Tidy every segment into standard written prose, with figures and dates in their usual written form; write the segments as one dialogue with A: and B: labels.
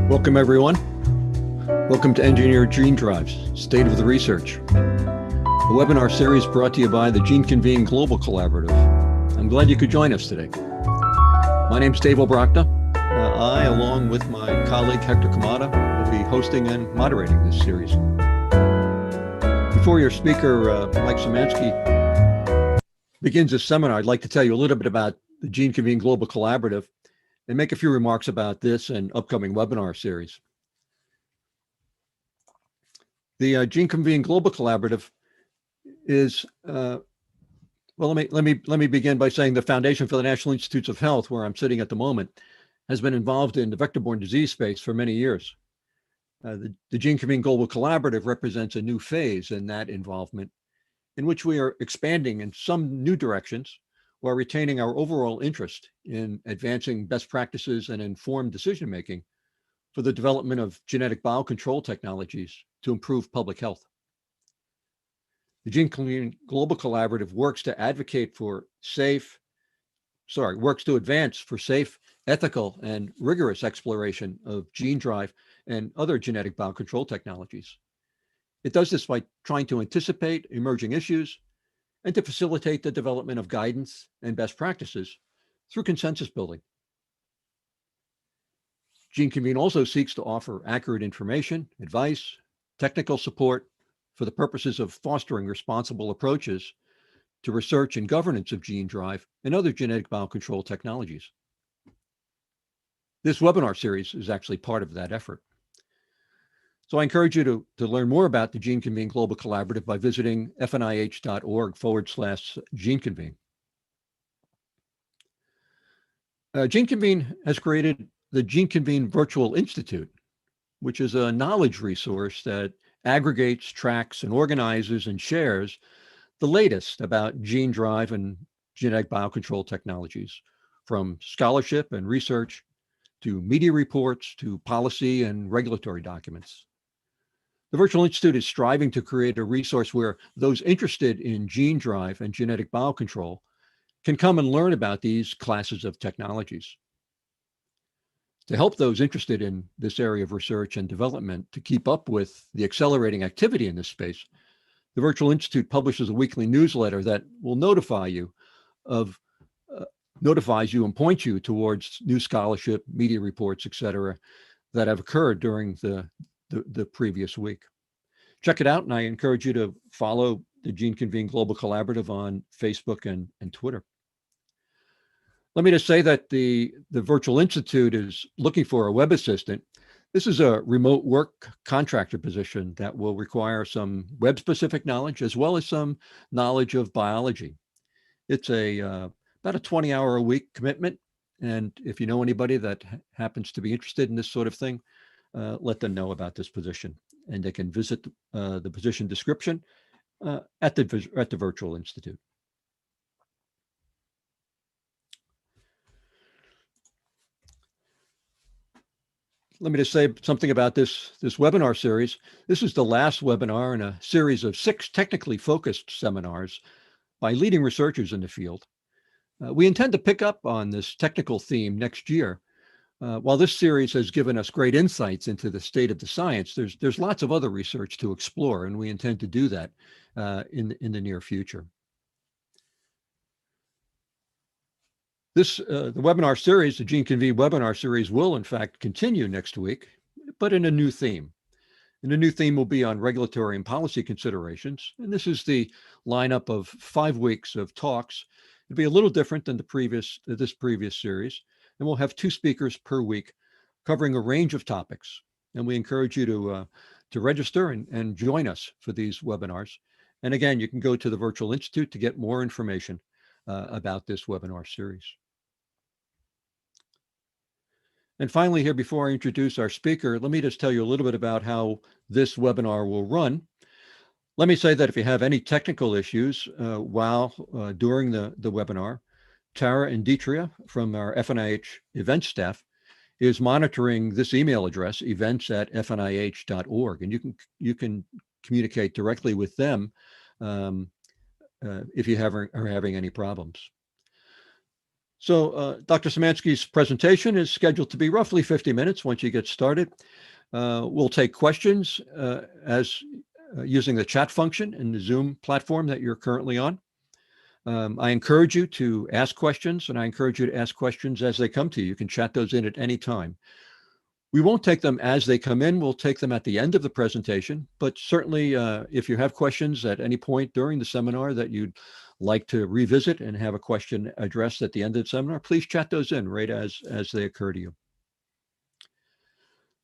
A: Welcome, everyone. Welcome to Engineered Gene Drives, State of the Research, a webinar series brought to you by the GeneConvene Global Collaborative. I'm glad you could join us today. My name's Dave Obrochta. I, along with my colleague Hector Kamada, will be hosting and moderating this series. Before your speaker, Mike Smanski, begins this seminar, I'd like to tell you a little bit about the GeneConvene Global Collaborative and make a few remarks about this and upcoming webinar series. The GeneConvene Global Collaborative is, well, let me begin by saying the Foundation for the National Institutes of Health, where I'm sitting at the moment, has been involved in the vector-borne disease space for many years. The GeneConvene Global Collaborative represents a new phase in that involvement, in which we are expanding in some new directions while retaining our overall interest in advancing best practices and informed decision-making for the development of genetic biocontrol technologies to improve public health. The GeneConvene Global Collaborative works to advance for safe, ethical, and rigorous exploration of gene drive and other genetic biocontrol technologies. It does this by trying to anticipate emerging issues and to facilitate the development of guidance and best practices through consensus building. GeneConvene also seeks to offer accurate information, advice, technical support for the purposes of fostering responsible approaches to research and governance of gene drive and other genetic biocontrol technologies. This webinar series is actually part of that effort. So I encourage you to learn more about the GeneConvene Global Collaborative by visiting fnih.org/GeneConvene. GeneConvene has created the GeneConvene Virtual Institute, which is a knowledge resource that aggregates, tracks, and organizes and shares the latest about gene drive and genetic biocontrol technologies, from scholarship and research to media reports to policy and regulatory documents. The Virtual Institute is striving to create a resource where those interested in gene drive and genetic biocontrol can come and learn about these classes of technologies. To help those interested in this area of research and development to keep up with the accelerating activity in this space, the Virtual Institute publishes a weekly newsletter that will notifies you and points you towards new scholarship, media reports, etc., that have occurred during the previous week. Check it out, and I encourage you to follow the GeneConvene Global Collaborative on Facebook and Twitter. Let me just say that the Virtual Institute is looking for a web assistant. This is a remote work contractor position that will require some web-specific knowledge as well as some knowledge of biology. It's about a 20-hour-a-week commitment, and if you know anybody that happens to be interested in this sort of thing, let them know about this position, and they can visit the position description at the Virtual Institute. Let me just say something about this webinar series. This is the last webinar in a series of 6 technically focused seminars by leading researchers in the field. We intend to pick up on this technical theme next year. While this series has given us great insights into the state of the science, there's lots of other research to explore, and we intend to do that in the near future. The webinar series, the GeneConvene webinar series, will in fact continue next week, but in a new theme. And the new theme will be on regulatory and policy considerations. And this is the lineup of 5 weeks of talks. It'll be a little different than this previous series. And we'll have 2 speakers per week covering a range of topics. And we encourage you to register and join us for these webinars. And again, you can go to the Virtual Institute to get more information about this webinar series. And finally here, before I introduce our speaker, let me just tell you a little bit about how this webinar will run. Let me say that if you have any technical issues during the webinar, Tara and Deetria from our FNIH Events staff is monitoring this email address, events@fnih.org, and you can communicate directly with them if you are having any problems. So Dr. Smanski's presentation is scheduled to be roughly 50 minutes once you get started. We'll take questions using the chat function in the Zoom platform that you're currently on. I encourage you to ask questions, and I encourage you to ask questions as they come to you. You can chat those in at any time. We won't take them as they come in. We'll take them at the end of the presentation, but certainly if you have questions at any point during the seminar that you'd like to revisit and have a question addressed at the end of the seminar, please chat those in right as they occur to you.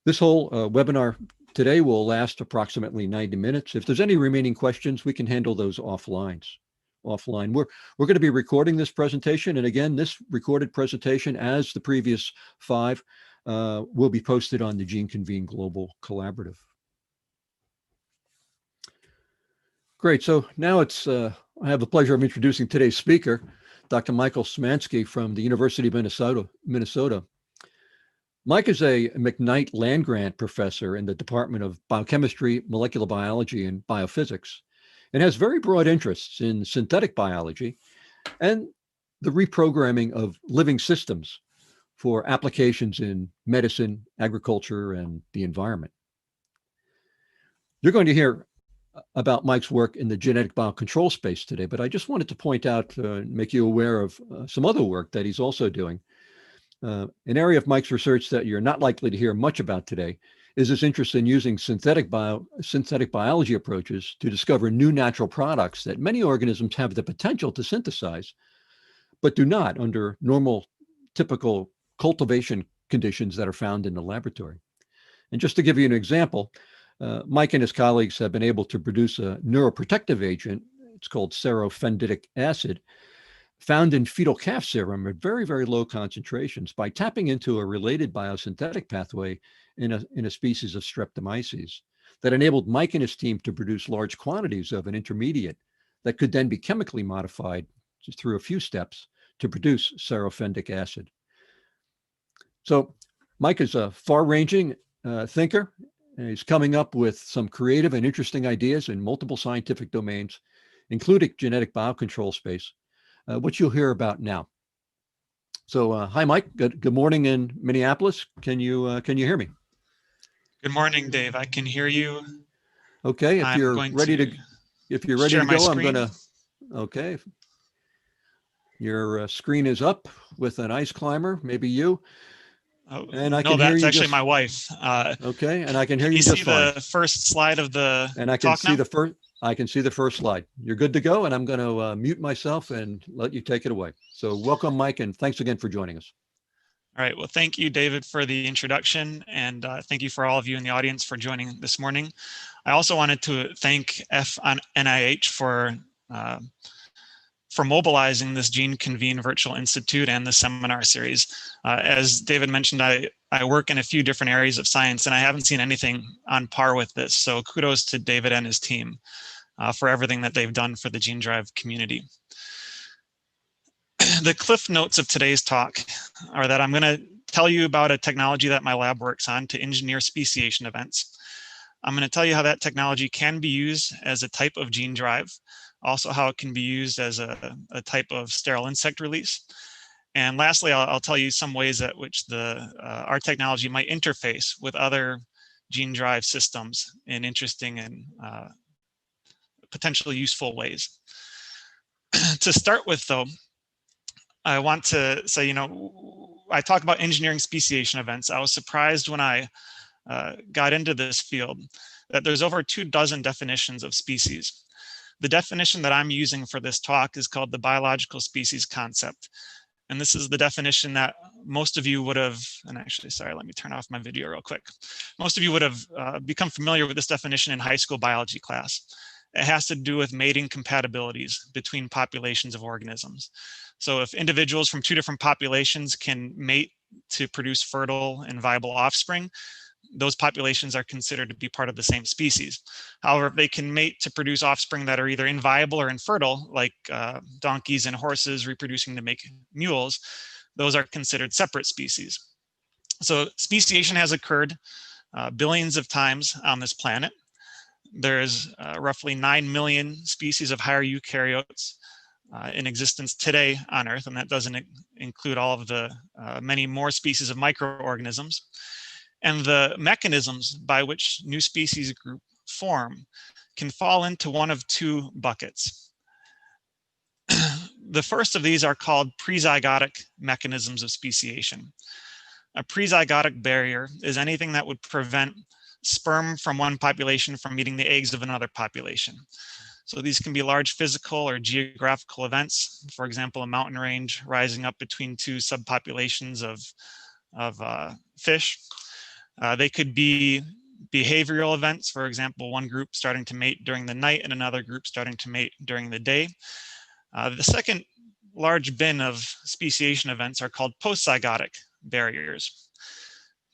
A: This whole webinar today will last approximately 90 minutes. If there's any remaining questions, we can handle those offline. We're going to be recording this presentation. And again, this recorded presentation, as the previous 5, will be posted on the GeneConvene Global Collaborative. Great. So now I have the pleasure of introducing today's speaker, Dr. Michael Smanski from the University of Minnesota. Mike is a McKnight Land Grant Professor in the Department of Biochemistry, Molecular Biology, and Biophysics, and has very broad interests in synthetic biology and the reprogramming of living systems for applications in medicine, agriculture, and the environment. You're going to hear about Mike's work in the genetic biocontrol space today, but I just wanted to point out, make you aware of some other work that he's also doing. An area of Mike's research that you're not likely to hear much about today is his interest in using synthetic biology approaches to discover new natural products that many organisms have the potential to synthesize, but do not under normal, typical cultivation conditions that are found in the laboratory. And just to give you an example, Mike and his colleagues have been able to produce a neuroprotective agent. It's called cerevisiae acid, found in fetal calf serum at very, very low concentrations by tapping into a related biosynthetic pathway in a species of streptomyces that enabled Mike and his team to produce large quantities of an intermediate that could then be chemically modified through a few steps to produce cerevisiae acid. So Mike is a far-ranging thinker, and he's coming up with some creative and interesting ideas in multiple scientific domains, including genetic biocontrol space, which you'll hear about now. So hi, Mike. Good morning in Minneapolis. Can you hear me?
B: Good morning, Dave. I can hear you.
A: Okay, if you're ready to go, I'm going to, okay. Your screen is up with an ice climber, maybe you.
B: Oh,
A: and I
B: no,
A: can hear
B: that's
A: you
B: actually
A: just,
B: my wife.
A: Okay, and I can hear you just fine.
B: Can you see the first slide of the
A: And I can
B: talk
A: see
B: now?
A: I can see the first slide. You're good to go, and I'm going to mute myself and let you take it away. So welcome, Mike, and thanks again for joining us.
B: All right. Well, thank you, David, for the introduction, and thank you for all of you in the audience for joining this morning. I also wanted to thank FNIH for mobilizing this GeneConvene Virtual Institute and the seminar series. As David mentioned, I work in a few different areas of science, and I haven't seen anything on par with this. So kudos to David and his team for everything that they've done for the Gene Drive community. The cliff notes of today's talk are that I'm going to tell you about a technology that my lab works on to engineer speciation events. I'm going to tell you how that technology can be used as a type of gene drive, also how it can be used as a type of sterile insect release. And lastly, I'll tell you some ways at which our technology might interface with other gene drive systems in interesting and potentially useful ways. To start with, though, I want to say, I talk about engineering speciation events. I was surprised when I got into this field that there's over 24 definitions of species. The definition that I'm using for this talk is called the biological species concept. And this is the definition that most of you would have, and actually, sorry, let me turn off my video real quick. Most of you would have become familiar with this definition in high school biology class. It has to do with mating compatibilities between populations of organisms. So if individuals from 2 different populations can mate to produce fertile and viable offspring, those populations are considered to be part of the same species. However, if they can mate to produce offspring that are either inviable or infertile, like donkeys and horses reproducing to make mules, those are considered separate species. So speciation has occurred billions of times on this planet. There's roughly 9 million species of higher eukaryotes, in existence today on Earth, and that doesn't include all of the many more species of microorganisms. And the mechanisms by which new species group form can fall into one of two buckets. The first of these are called prezygotic mechanisms of speciation. A prezygotic barrier is anything that would prevent sperm from one population from meeting the eggs of another population. So these can be large physical or geographical events. For example, a mountain range rising up between two subpopulations of fish. They could be behavioral events. For example, one group starting to mate during the night and another group starting to mate during the day. The second large bin of speciation events are called postzygotic barriers.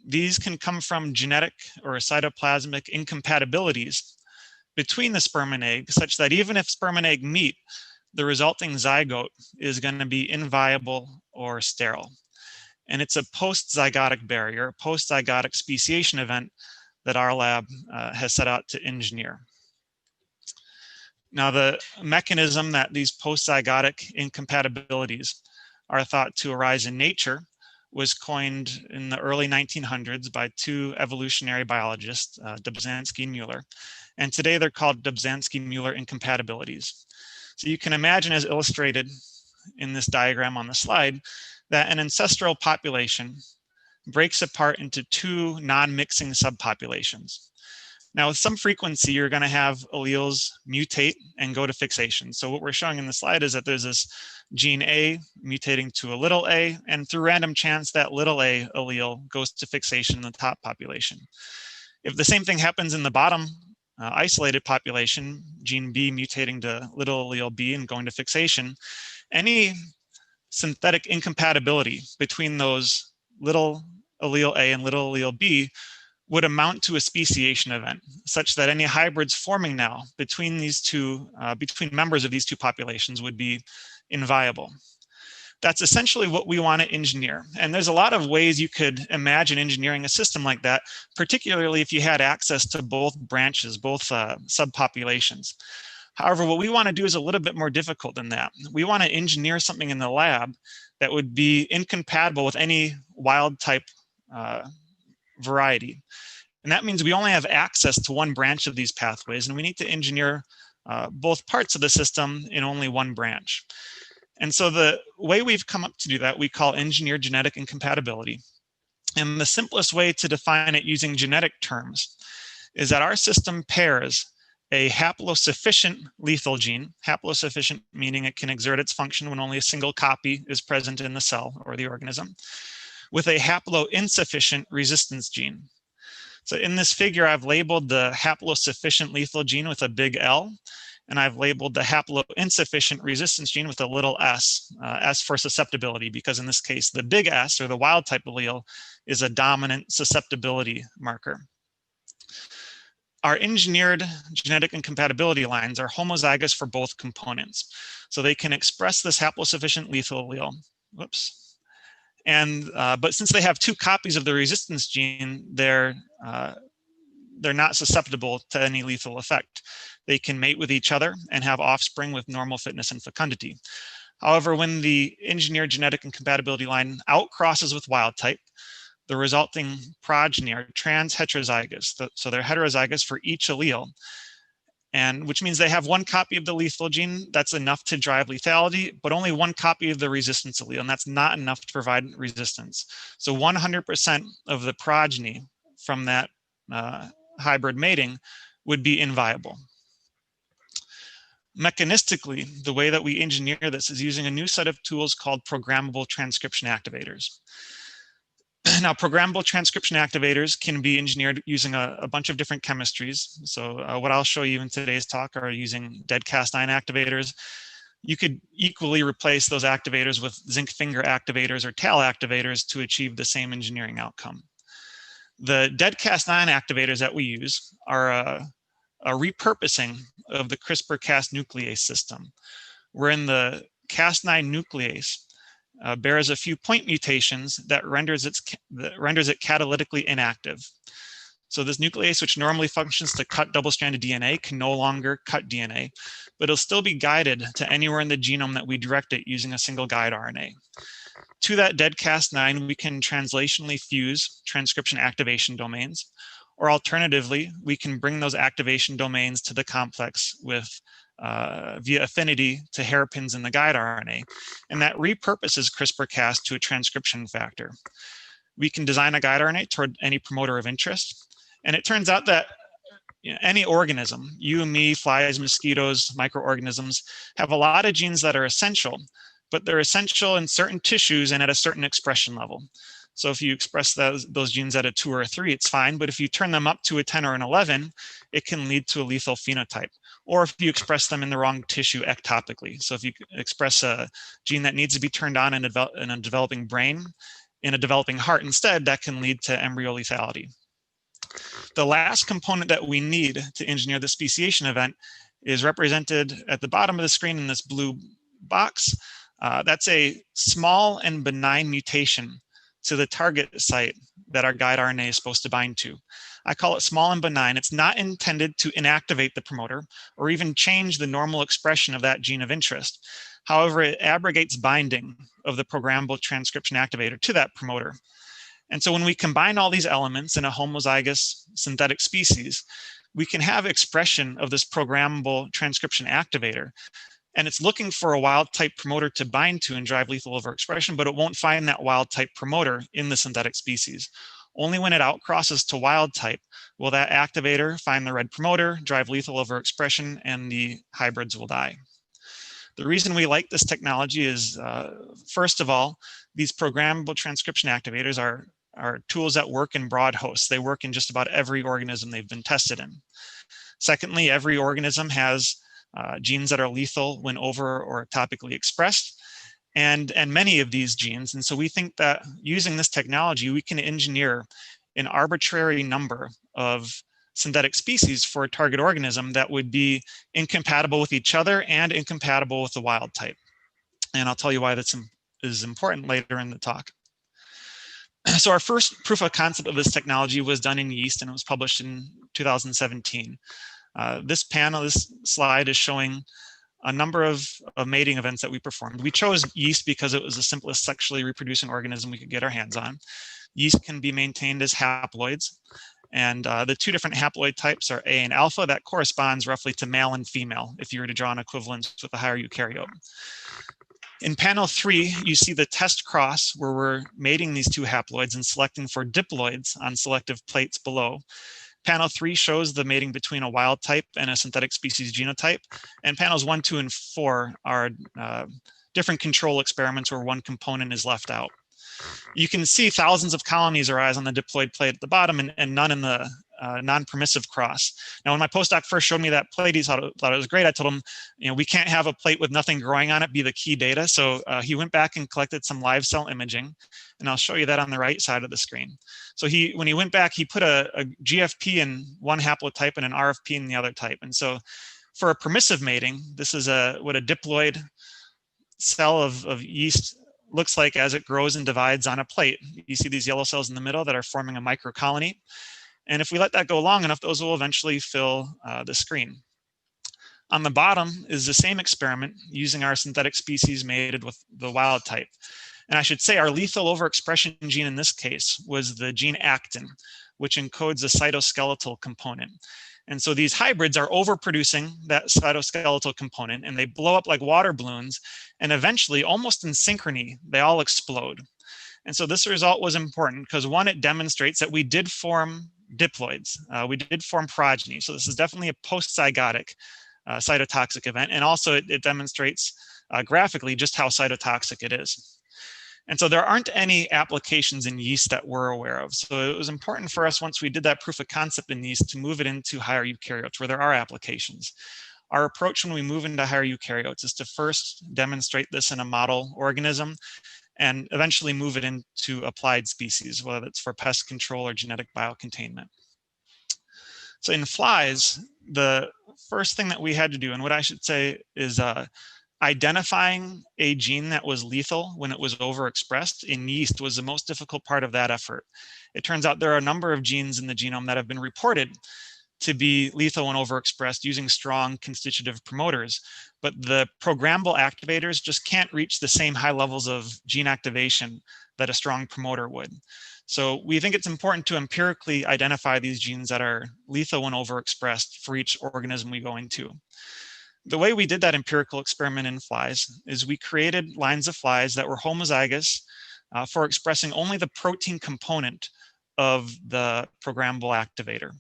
B: These can come from genetic or cytoplasmic incompatibilities between the sperm and egg, such that even if sperm and egg meet, the resulting zygote is going to be inviable or sterile. And it's a postzygotic barrier, postzygotic speciation event that our lab has set out to engineer. Now, the mechanism that these postzygotic incompatibilities are thought to arise in nature was coined in the early 1900s by two evolutionary biologists, Dobzhansky-Muller, and today they're called Dobzhansky-Muller incompatibilities. So you can imagine, as illustrated in this diagram on the slide, that an ancestral population breaks apart into two non-mixing subpopulations. Now, with some frequency, you're going to have alleles mutate and go to fixation. So what we're showing in the slide is that there's this gene A mutating to a little a, and through random chance, that little a allele goes to fixation in the top population. If the same thing happens in the bottom isolated population, gene B mutating to little allele B and going to fixation, any synthetic incompatibility between those little allele A and little allele B would amount to a speciation event, such that any hybrids forming now between these two, between members of these two populations would be inviable. That's essentially what we want to engineer. And there's a lot of ways you could imagine engineering a system like that, particularly if you had access to both branches, both subpopulations. However, what we want to do is a little bit more difficult than that. We want to engineer something in the lab that would be incompatible with any wild type variety. And that means we only have access to one branch of these pathways, and we need to engineer both parts of the system in only one branch. And so the way we've come up to do that, we call engineered genetic incompatibility. And the simplest way to define it using genetic terms is that our system pairs a haplosufficient lethal gene, haplosufficient meaning it can exert its function when only a single copy is present in the cell or the organism, with a haploinsufficient resistance gene. So in this figure, I've labeled the haplosufficient lethal gene with a big L, and I've labeled the haploinsufficient resistance gene with a little s, S for susceptibility, because in this case, the big S, or the wild type allele, is a dominant susceptibility marker. Our engineered genetic incompatibility lines are homozygous for both components. So they can express this haplosufficient lethal allele. Whoops. And but since they have two copies of the resistance gene, they're not susceptible to any lethal effect. They can mate with each other and have offspring with normal fitness and fecundity. However, when the engineered genetic incompatibility line outcrosses with wild type, the resulting progeny are trans-heterozygous. So they're heterozygous for each allele, and which means they have one copy of the lethal gene. That's enough to drive lethality, but only one copy of the resistance allele, and that's not enough to provide resistance. So 100% of the progeny from that hybrid mating would be inviable. Mechanistically, the way that we engineer this is using a new set of tools called Programmable Transcription Activators. Now, programmable transcription activators can be engineered using a bunch of different chemistries. So what I'll show you in today's talk are using dead Cas9 activators. You could equally replace those activators with zinc finger activators or TAL activators to achieve the same engineering outcome. The dead Cas9 activators that we use are a repurposing of the CRISPR-Cas nuclease system, wherein the Cas9 nuclease bears a few point mutations that renders it catalytically inactive. So this nuclease, which normally functions to cut double-stranded DNA, can no longer cut DNA, but it'll still be guided to anywhere in the genome that we direct it using a single guide RNA. To that dead Cas9, we can translationally fuse transcription activation domains, or alternatively, we can bring those activation domains to the complex with via affinity to hairpins in the guide RNA, and that repurposes CRISPR-Cas to a transcription factor. We can design a guide RNA toward any promoter of interest, and it turns out that any organism, you and me, flies, mosquitoes, microorganisms, have a lot of genes that are essential, but they're essential in certain tissues and at a certain expression level. So if you express those genes at a 2 or a 3, it's fine, but if you turn them up to a 10 or an 11, it can lead to a lethal phenotype. Or if you express them in the wrong tissue ectopically. So if you express a gene that needs to be turned on in a developing brain, in a developing heart instead, that can lead to embryo lethality. The last component that we need to engineer the speciation event is represented at the bottom of the screen in this blue box. That's a small and benign mutation to the target site that our guide RNA is supposed to bind to. I call it small and benign. It's not intended to inactivate the promoter or even change the normal expression of that gene of interest. However, it abrogates binding of the programmable transcription activator to that promoter. And so when we combine all these elements in a homozygous synthetic species, we can have expression of this programmable transcription activator. And it's looking for a wild type promoter to bind to and drive lethal overexpression, but it won't find that wild type promoter in the synthetic species. Only when it outcrosses to wild type will that activator find the red promoter, drive lethal overexpression, and the hybrids will die. The reason we like this technology is, first of all, these programmable transcription activators are tools that work in broad hosts. They work in just about every organism they've been tested in. Secondly, every organism has genes that are lethal when over or topically expressed, and many of these genes. And so we think that using this technology, we can engineer an arbitrary number of synthetic species for a target organism that would be incompatible with each other and incompatible with the wild type. And I'll tell you why that is important later in the talk. So our first proof of concept of this technology was done in yeast, and it was published in 2017. This slide is showing a number of mating events that we performed. We chose yeast because it was the simplest sexually reproducing organism we could get our hands on. Yeast can be maintained as haploids, and the two different haploid types are A and alpha. That corresponds roughly to male and female if you were to draw an equivalence with a higher eukaryote. In panel 3, you see the test cross where we're mating these two haploids and selecting for diploids on selective plates below. Panel 3 shows the mating between a wild type and a synthetic species genotype. And panels 1, 2, and 4 are different control experiments where one component is left out. You can see thousands of colonies arise on the diploid plate at the bottom and none in the non-permissive cross. Now, when my postdoc first showed me that plate, he thought it was great. I told him, we can't have a plate with nothing growing on it be the key data. So he went back and collected some live cell imaging, and I'll show you that on the right side of the screen. So when he went back, he put a GFP in one haplotype and an RFP in the other type. And so for a permissive mating, this is what a diploid cell of yeast looks like as it grows and divides on a plate. You see these yellow cells in the middle that are forming a microcolony. And if we let that go long enough, those will eventually fill the screen. On the bottom is the same experiment using our synthetic species mated with the wild type. And I should say our lethal overexpression gene in this case was the gene actin, which encodes a cytoskeletal component. And so these hybrids are overproducing that cytoskeletal component, and they blow up like water balloons, and eventually, almost in synchrony, they all explode. And so this result was important because, one, it demonstrates that we did form diploids. We did form progeny. So this is definitely a post-zygotic cytotoxic event. And also it demonstrates graphically just how cytotoxic it is. And so there aren't any applications in yeast that we're aware of. So it was important for us, once we did that proof of concept in yeast, to move it into higher eukaryotes where there are applications. Our approach when we move into higher eukaryotes is to first demonstrate this in a model organism and eventually move it into applied species, whether it's for pest control or genetic biocontainment. So in flies, the first thing that we had to do, and what I should say is identifying a gene that was lethal when it was overexpressed in yeast was the most difficult part of that effort. It turns out there are a number of genes in the genome that have been reported to be lethal when overexpressed using strong constitutive promoters, but the programmable activators just can't reach the same high levels of gene activation that a strong promoter would. So we think it's important to empirically identify these genes that are lethal when overexpressed for each organism we go into. The way we did that empirical experiment in flies is we created lines of flies that were homozygous for expressing only the protein component of the programmable activator.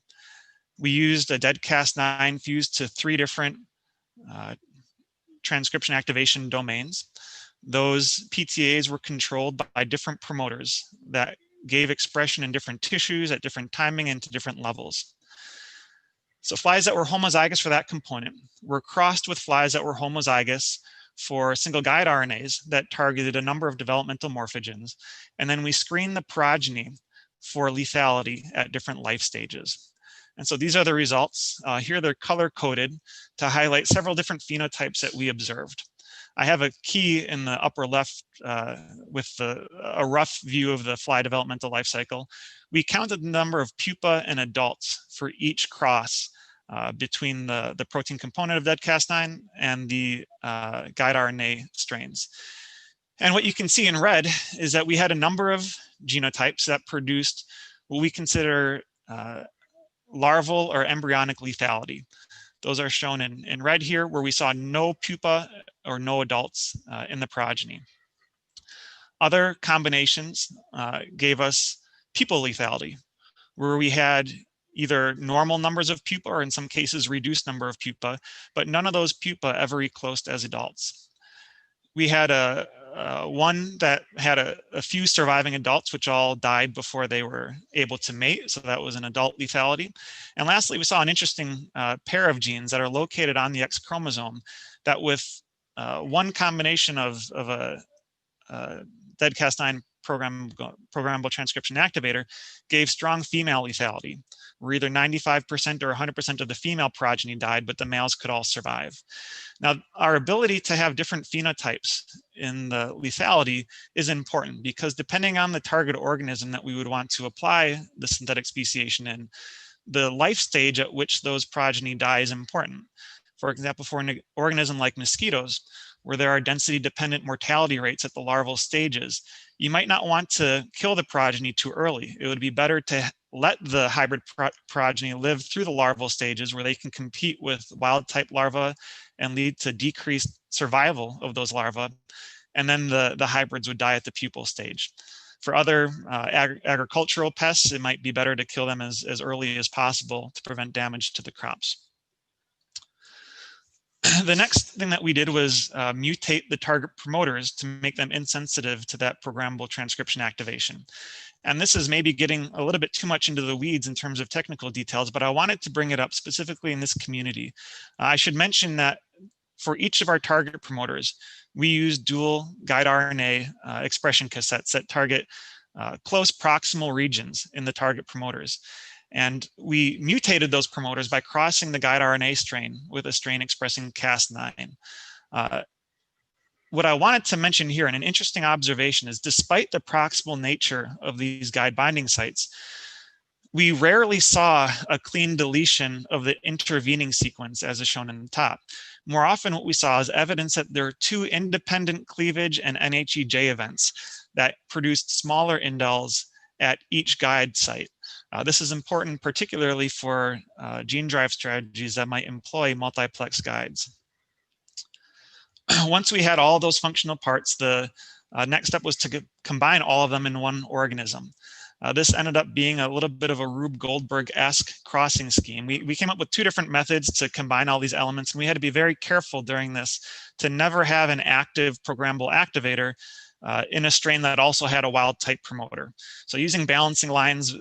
B: We used a dead Cas9 fused to 3 different transcription activation domains. Those PTAs were controlled by different promoters that gave expression in different tissues at different timing and to different levels. So flies that were homozygous for that component were crossed with flies that were homozygous for single guide RNAs that targeted a number of developmental morphogens. And then we screened the progeny for lethality at different life stages. And so these are the results. Here they're color coded to highlight several different phenotypes that we observed. I have a key in the upper left with a rough view of the fly developmental life cycle. We counted the number of pupa and adults for each cross between the protein component of dead Cas9 and the guide RNA strains. And what you can see in red is that we had a number of genotypes that produced what we consider larval or embryonic lethality. Those are shown in red here, where we saw no pupa or no adults in the progeny. Other combinations gave us pupal lethality, where we had either normal numbers of pupa or in some cases reduced number of pupa, but none of those pupa ever eclosed as adults. We had one that had a few surviving adults, which all died before they were able to mate. So that was an adult lethality. And lastly, we saw an interesting pair of genes that are located on the X chromosome that with one combination of a dead Cas9 programmable transcription activator gave strong female lethality, where either 95% or 100% of the female progeny died, but the males could all survive. Now, our ability to have different phenotypes in the lethality is important because depending on the target organism that we would want to apply the synthetic speciation in, the life stage at which those progeny die is important. For example, for an organism like mosquitoes, where there are density-dependent mortality rates at the larval stages, you might not want to kill the progeny too early. It would be better to let the hybrid progeny live through the larval stages where they can compete with wild-type larvae and lead to decreased survival of those larvae, and then the hybrids would die at the pupal stage. For other agricultural pests, it might be better to kill them as early as possible to prevent damage to the crops. The next thing that we did was mutate the target promoters to make them insensitive to that programmable transcription activation. And this is maybe getting a little bit too much into the weeds in terms of technical details, but I wanted to bring it up specifically in this community. I should mention that for each of our target promoters, we use dual guide RNA expression cassettes that target close proximal regions in the target promoters. And we mutated those promoters by crossing the guide RNA strain with a strain expressing Cas9. What I wanted to mention here, and an interesting observation, is despite the proximal nature of these guide binding sites, we rarely saw a clean deletion of the intervening sequence as is shown in the top. More often what we saw is evidence that there are 2 independent cleavage and NHEJ events that produced smaller indels at each guide site. This is important particularly for gene drive strategies that might employ multiplex guides. Once we had all those functional parts, the next step was to combine all of them in one organism. This ended up being a little bit of a Rube Goldberg-esque crossing scheme. We came up with 2 different methods to combine all these elements, and we had to be very careful during this to never have an active programmable activator in a strain that also had a wild type promoter. So using balancing lines,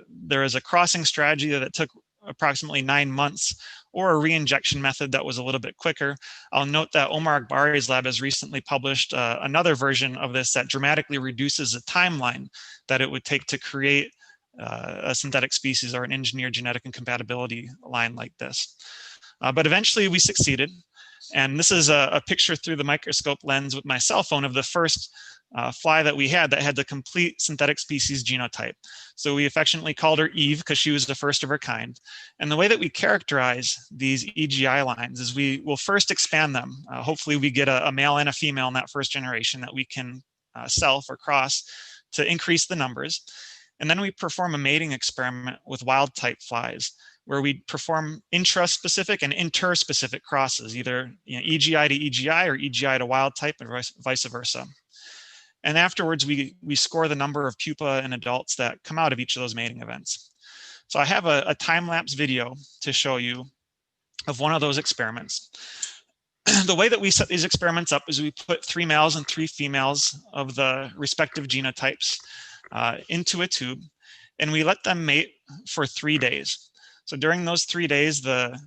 B: there is a crossing strategy that took approximately 9 months, or a reinjection method that was a little bit quicker. I'll note that Omar Akbari's lab has recently published another version of this that dramatically reduces the timeline that it would take to create a synthetic species or an engineered genetic incompatibility line like this. But eventually we succeeded. And this is a picture through the microscope lens with my cell phone of the first fly that we had that had the complete synthetic species genotype. So we affectionately called her Eve because she was the first of her kind. And the way that we characterize these EGI lines is we will first expand them. Hopefully we get a male and a female in that first generation that we can self or cross to increase the numbers. And then we perform a mating experiment with wild type flies, where we perform intraspecific and interspecific crosses, either EGI to EGI or EGI to wild type or vice versa. And afterwards, we score the number of pupa and adults that come out of each of those mating events. So I have a time-lapse video to show you of one of those experiments. The way that we set these experiments up is we put 3 males and 3 females of the respective genotypes into a tube, and we let them mate for 3 days. So during those 3 days, the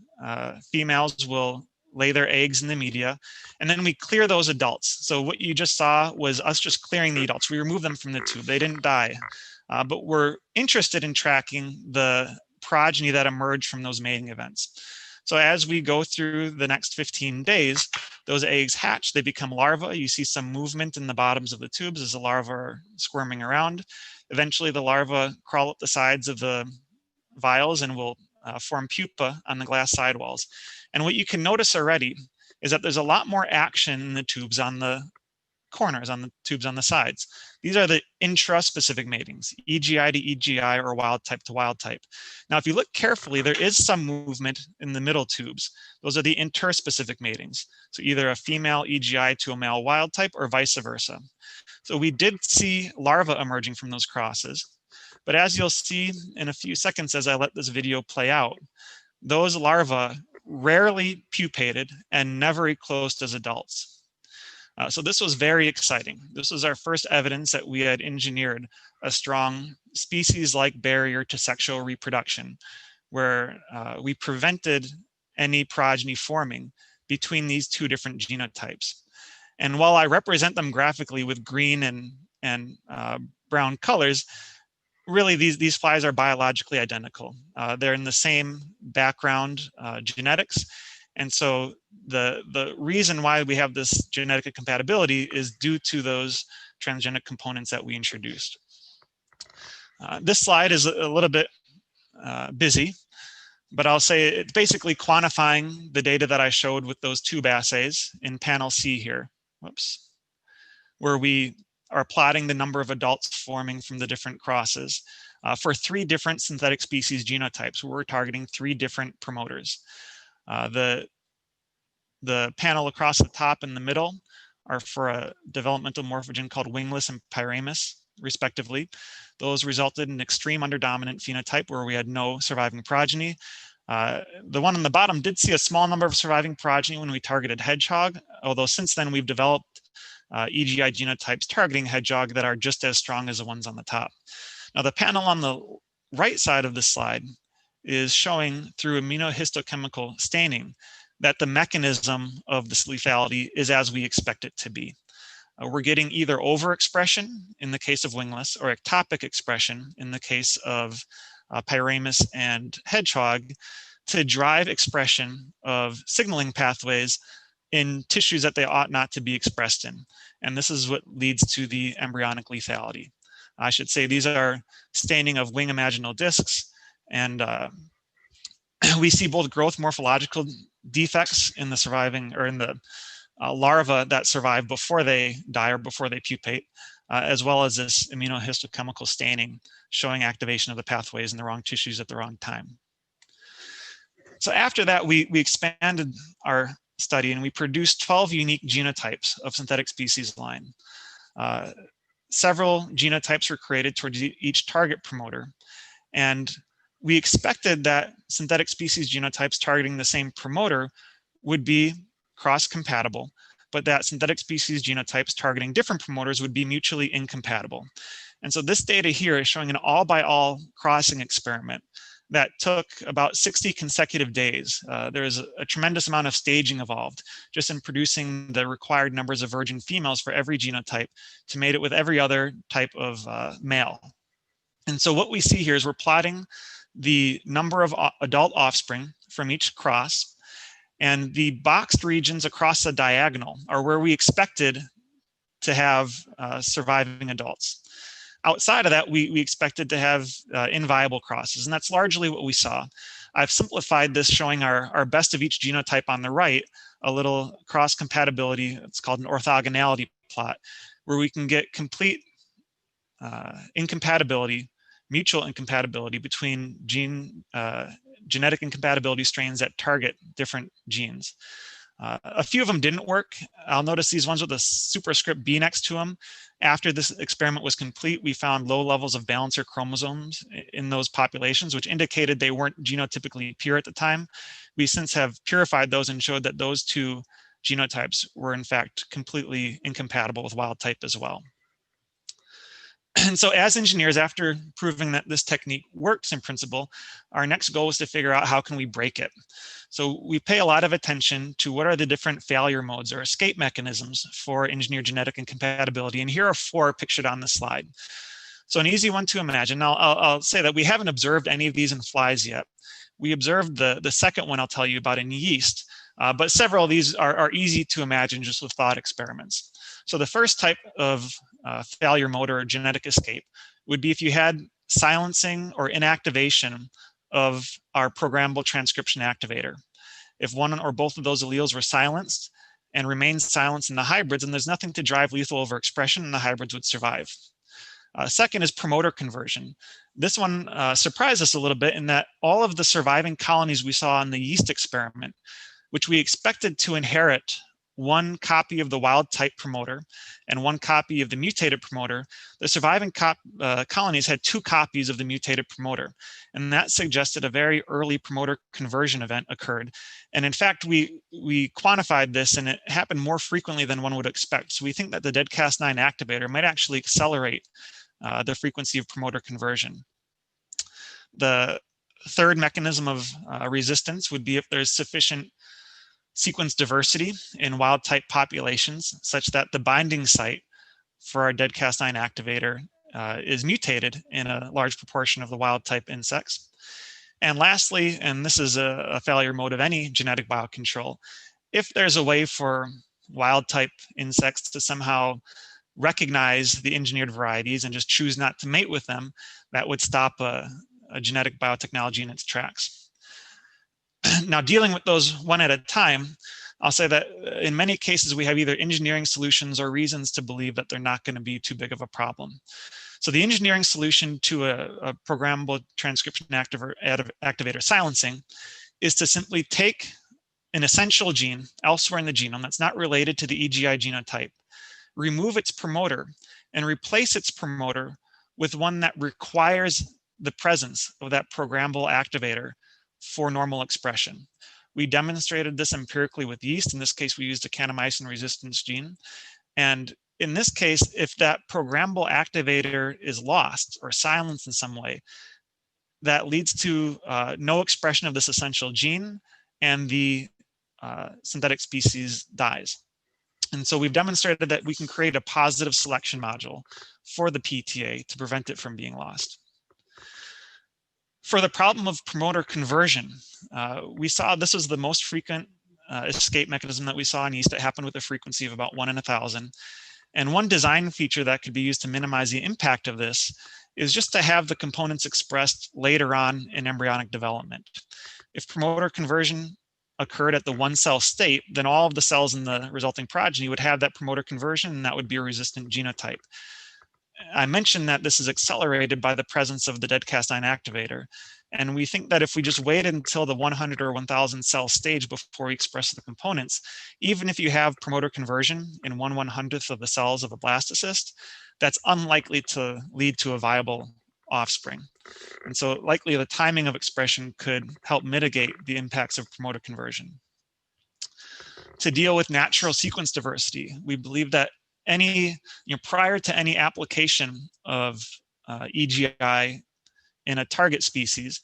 B: females will lay their eggs in the media, and then we clear those adults. So what you just saw was us just clearing the adults. We remove them from the tube. They didn't die, but we're interested in tracking the progeny that emerged from those mating events. So as we go through the next 15 days, those eggs hatch, they become larvae. You see some movement in the bottoms of the tubes as the larvae are squirming around. Eventually the larvae crawl up the sides of the vials and will form pupa on the glass sidewalls. And what you can notice already is that there's a lot more action in the tubes on the corners, on the tubes on the sides. These are the intraspecific matings, EGI to EGI or wild type to wild type. Now, if you look carefully, there is some movement in the middle tubes. Those are the interspecific matings. So either a female EGI to a male wild type or vice versa. So we did see larvae emerging from those crosses. But as you'll see in a few seconds as I let this video play out, those larvae rarely pupated and never eclosed as adults. So this was very exciting. This was our first evidence that we had engineered a strong species-like barrier to sexual reproduction, where we prevented any progeny forming between these 2 different genotypes. And while I represent them graphically with green and brown colors, really these flies are biologically identical. They're in the same background genetics. And so the reason why we have this genetic incompatibility is due to those transgenic components that we introduced. This slide is a little bit busy, but I'll say it's basically quantifying the data that I showed with those tube assays in panel C here, whoops, where we are plotting the number of adults forming from the different crosses for 3 different synthetic species genotypes, where we're targeting 3 different promoters. The panel across the top in the middle are for a developmental morphogen called wingless and pyramus, respectively. Those resulted in extreme underdominant phenotype where we had no surviving progeny. The one on the bottom did see a small number of surviving progeny when we targeted hedgehog, although since then we've developed EGI genotypes targeting hedgehog that are just as strong as the ones on the top. Now the panel on the right side of this slide is showing through immunohistochemical staining that the mechanism of this lethality is as we expect it to be. We're getting either overexpression in the case of wingless or ectopic expression in the case of pyramus and hedgehog to drive expression of signaling pathways in tissues that they ought not to be expressed in. And this is what leads to the embryonic lethality. I should say these are staining of wing imaginal discs, and we see both growth morphological defects in the surviving or in the larvae that survive before they die or before they pupate, as well as this immunohistochemical staining showing activation of the pathways in the wrong tissues at the wrong time. So after that, we expanded our study and we produced 12 unique genotypes of synthetic species line. Several genotypes were created towards each target promoter. And we expected that synthetic species genotypes targeting the same promoter would be cross-compatible, but that synthetic species genotypes targeting different promoters would be mutually incompatible. And so this data here is showing an all-by-all crossing experiment that took about 60 consecutive days. There's a tremendous amount of staging involved just in producing the required numbers of virgin females for every genotype to mate it with every other type of male. And so what we see here is we're plotting the number of adult offspring from each cross. And the boxed regions across the diagonal are where we expected to have surviving adults. Outside of that, we expected to have inviable crosses, and that's largely what we saw. I've simplified this, showing our best of each genotype on the right, a little cross compatibility. It's called an orthogonality plot, where we can get complete incompatibility, mutual incompatibility between genetic incompatibility strains that target different genes. A few of them didn't work. I'll notice these ones with a superscript B next to them. After this experiment was complete, we found low levels of balancer chromosomes in those populations, which indicated they weren't genotypically pure at the time. We since have purified those and showed that those two genotypes were in fact completely incompatible with wild type as well. And so as engineers, after proving that this technique works in principle, our next goal was to figure out how can we break it. So we pay a lot of attention to what are the different failure modes or escape mechanisms for engineered genetic incompatibility. And here are 4 pictured on the slide. So an easy one to imagine. I'll say that we haven't observed any of these in flies yet. We observed the second one I'll tell you about in yeast, but several of these are easy to imagine just with thought experiments. So the first type of failure mode or genetic escape would be if you had silencing or inactivation of our programmable transcription activator. If one or both of those alleles were silenced and remained silenced in the hybrids, and there's nothing to drive lethal overexpression, and the hybrids would survive. Second is promoter conversion. This one surprised us a little bit in that all of the surviving colonies we saw in the yeast experiment, which we expected to inherit one copy of the wild type promoter and one copy of the mutated promoter, the surviving colonies had 2 copies of the mutated promoter. And that suggested a very early promoter conversion event occurred. And in fact, we quantified this, and it happened more frequently than one would expect. So we think that the DEDCAS9 activator might actually accelerate the frequency of promoter conversion. The third mechanism of resistance would be if there's sufficient sequence diversity in wild type populations such that the binding site for our DEDCAS9 activator is mutated in a large proportion of the wild type insects. And lastly, and this is a failure mode of any genetic biocontrol, if there's a way for wild type insects to somehow recognize the engineered varieties and just choose not to mate with them, that would stop a genetic biotechnology in its tracks. Now, dealing with those one at a time, I'll say that in many cases, we have either engineering solutions or reasons to believe that they're not going to be too big of a problem. So the engineering solution to a programmable transcription activator silencing is to simply take an essential gene elsewhere in the genome that's not related to the EGI genotype, remove its promoter, and replace its promoter with one that requires the presence of that programmable activator for normal expression. We demonstrated this empirically with yeast. In this case, we used a kanamycin resistance gene. And in this case, if that programmable activator is lost or silenced in some way, that leads to no expression of this essential gene, and the synthetic species dies. And so we've demonstrated that we can create a positive selection module for the PTA to prevent it from being lost. For the problem of promoter conversion, we saw this was the most frequent escape mechanism that we saw in yeast. It happened with a frequency of about 1 in 1,000. And one design feature that could be used to minimize the impact of this is just to have the components expressed later on in embryonic development. If promoter conversion occurred at the 1-cell state, then all of the cells in the resulting progeny would have that promoter conversion, and that would be a resistant genotype. I mentioned that this is accelerated by the presence of the DEDCAS9 activator. And we think that if we just waited until the 100 or 1,000 cell stage before we express the components, even if you have promoter conversion in 1/100th of the cells of a blastocyst, that's unlikely to lead to a viable offspring. And so likely the timing of expression could help mitigate the impacts of promoter conversion. To deal with natural sequence diversity, we believe that prior to any application of EGI in a target species,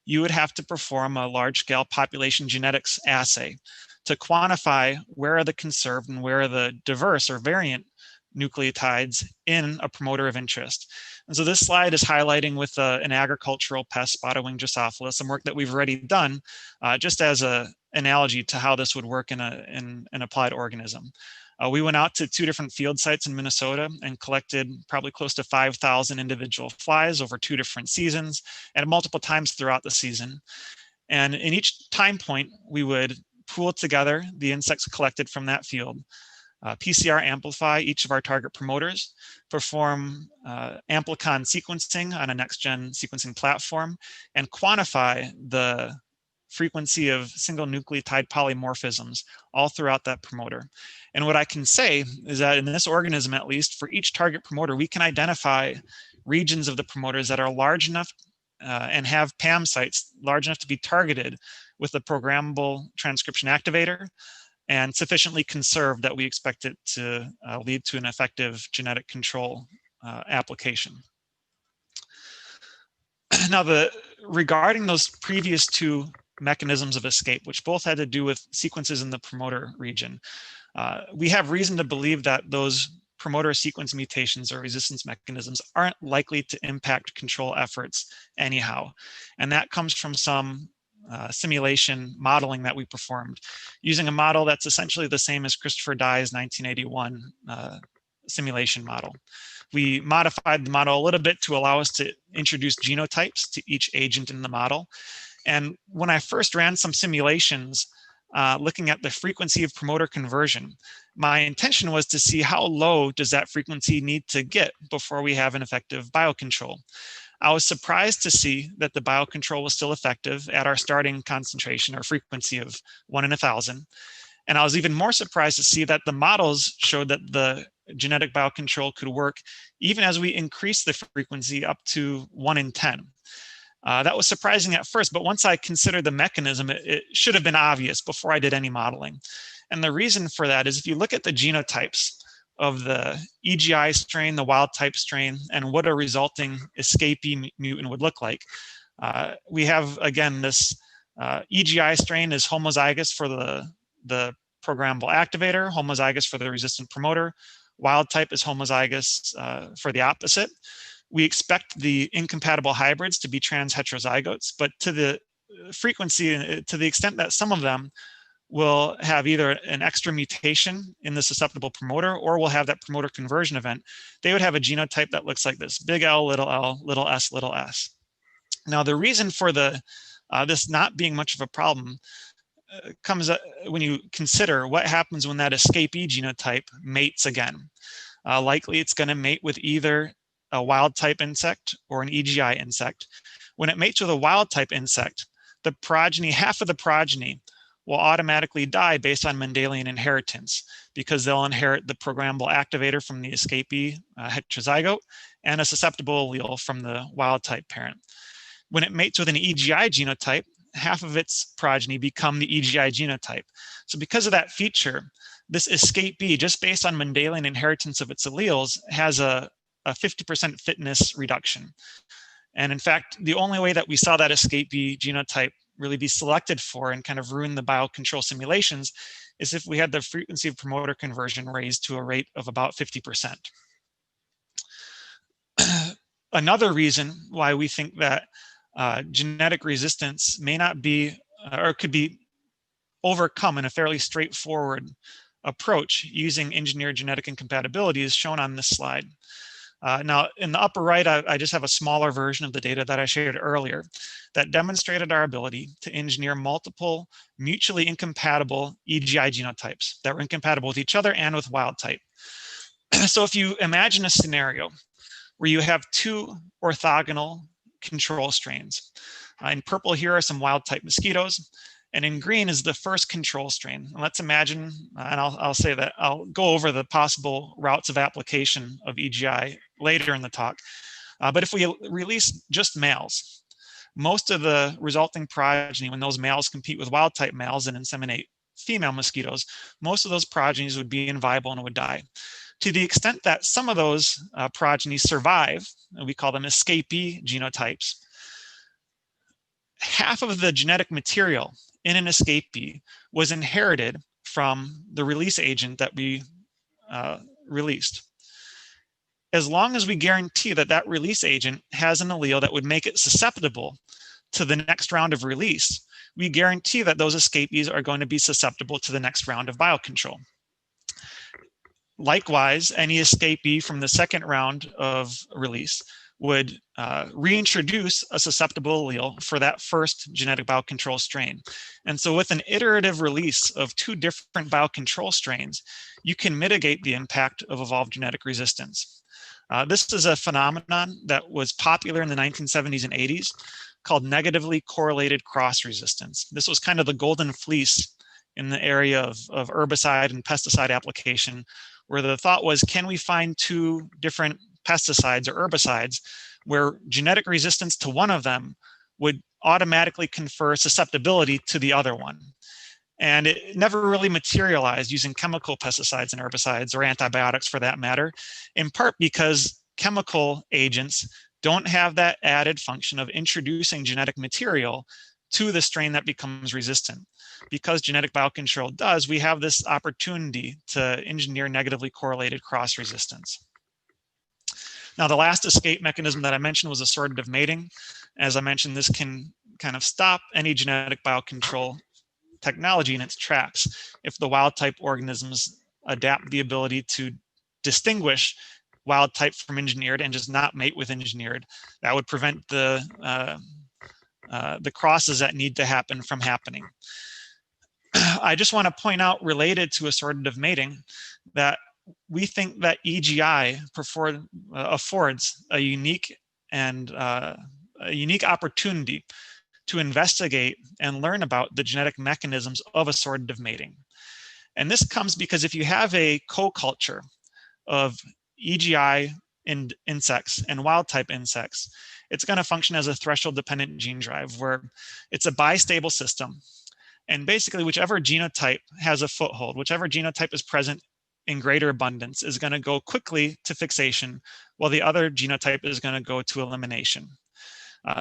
B: you would have to perform a large-scale population genetics assay to quantify where are the conserved and where are the diverse or variant nucleotides in a promoter of interest. And so this slide is highlighting with an agricultural pest, spotted wing Drosophila, some work that we've already done just as a analogy to how this would work in an applied organism. We went out to 2 different field sites in Minnesota and collected probably close to 5,000 individual flies over 2 different seasons and multiple times throughout the season. And in each time point, we would pool together the insects collected from that field, PCR amplify each of our target promoters, perform amplicon sequencing on a next-gen sequencing platform, and quantify the frequency of single nucleotide polymorphisms all throughout that promoter. And what I can say is that in this organism, at least, for each target promoter, we can identify regions of the promoters that are large enough and have PAM sites large enough to be targeted with the programmable transcription activator and sufficiently conserved that we expect it to lead to an effective genetic control application. Now, regarding those previous 2 mechanisms of escape, which both had to do with sequences in the promoter region, we have reason to believe that those promoter sequence mutations or resistance mechanisms aren't likely to impact control efforts anyhow. And that comes from some simulation modeling that we performed using a model that's essentially the same as Christopher Dye's 1981 simulation model. We modified the model a little bit to allow us to introduce genotypes to each agent in the model. And when I first ran some simulations looking at the frequency of promoter conversion, my intention was to see how low does that frequency need to get before we have an effective biocontrol. I was surprised to see that the biocontrol was still effective at our starting concentration or frequency of 1 in 1,000. And I was even more surprised to see that the models showed that the genetic biocontrol could work even as we increased the frequency up to 1 in 10. That was surprising at first, but once I considered the mechanism, it should have been obvious before I did any modeling. And the reason for that is if you look at the genotypes of the EGI strain, the wild type strain, and what a resulting escapee mutant would look like, we have, again, this EGI strain is homozygous for the programmable activator, homozygous for the resistant promoter. Wild type is homozygous for the opposite. We expect the incompatible hybrids to be trans heterozygotes, but to the frequency, to the extent that some of them will have either an extra mutation in the susceptible promoter or will have that promoter conversion event, they would have a genotype that looks like this: big L, little s, little s. Now, the reason for this not being much of a problem comes when you consider what happens when that escapee genotype mates again. Likely it's going to mate with either a wild type insect or an EGI insect. When it mates with a wild type insect, the progeny, half of the progeny, will automatically die based on Mendelian inheritance because they'll inherit the programmable activator from the escapee heterozygote and a susceptible allele from the wild type parent. When it mates with an EGI genotype, half of its progeny become the EGI genotype. So because of that feature, this escapee, just based on Mendelian inheritance of its alleles, has a 50% fitness reduction. And in fact, the only way that we saw that escapee genotype really be selected for and kind of ruin the biocontrol simulations is if we had the frequency of promoter conversion raised to a rate of about 50%. Another reason why we think that genetic resistance may not be or could be overcome in a fairly straightforward approach using engineered genetic incompatibility is shown on this slide. Now, in the upper right, I just have a smaller version of the data that I shared earlier that demonstrated our ability to engineer multiple mutually incompatible EGI genotypes that were incompatible with each other and with wild type. So if you imagine a scenario where you have 2 orthogonal control strains. In purple here are some wild type mosquitoes, and in green is the first control strain. And let's imagine, and I'll say that I'll go over the possible routes of application of EGI later in the talk. But if we release just males, most of the resulting progeny, when those males compete with wild type males and inseminate female mosquitoes, most of those progenies would be inviable and would die. To the extent that some of those progenies survive, and we call them escapee genotypes, half of the genetic material in an escapee was inherited from the release agent that we released. As long as we guarantee that that release agent has an allele that would make it susceptible to the next round of release, we guarantee that those escapees are going to be susceptible to the next round of biocontrol. Likewise, any escapee from the second round of release would reintroduce a susceptible allele for that first genetic biocontrol strain. And so with an iterative release of 2 different biocontrol strains, you can mitigate the impact of evolved genetic resistance. This is a phenomenon that was popular in the 1970s and 80s called negatively correlated cross resistance. This was kind of the golden fleece in the area of herbicide and pesticide application, where the thought was, can we find 2 different pesticides or herbicides where genetic resistance to one of them would automatically confer susceptibility to the other one? And it never really materialized using chemical pesticides and herbicides, or antibiotics for that matter, in part because chemical agents don't have that added function of introducing genetic material to the strain that becomes resistant. Because genetic biocontrol does, we have this opportunity to engineer negatively correlated cross resistance. Now, the last escape mechanism that I mentioned was assortative mating. As I mentioned, this can kind of stop any genetic biocontrol technology in its tracks if the wild type organisms adapt the ability to distinguish wild type from engineered and just not mate with engineered. That would prevent the crosses that need to happen from happening. I just want to point out, related to assortative mating, that we think that EGI affords a unique opportunity to investigate and learn about the genetic mechanisms of assortative mating. And this comes because if you have a co-culture of EGI insects and wild type insects, it's going to function as a threshold dependent gene drive, where it's a bistable system. And basically, whichever genotype has a foothold, whichever genotype is present in greater abundance, is going to go quickly to fixation, while the other genotype is going to go to elimination.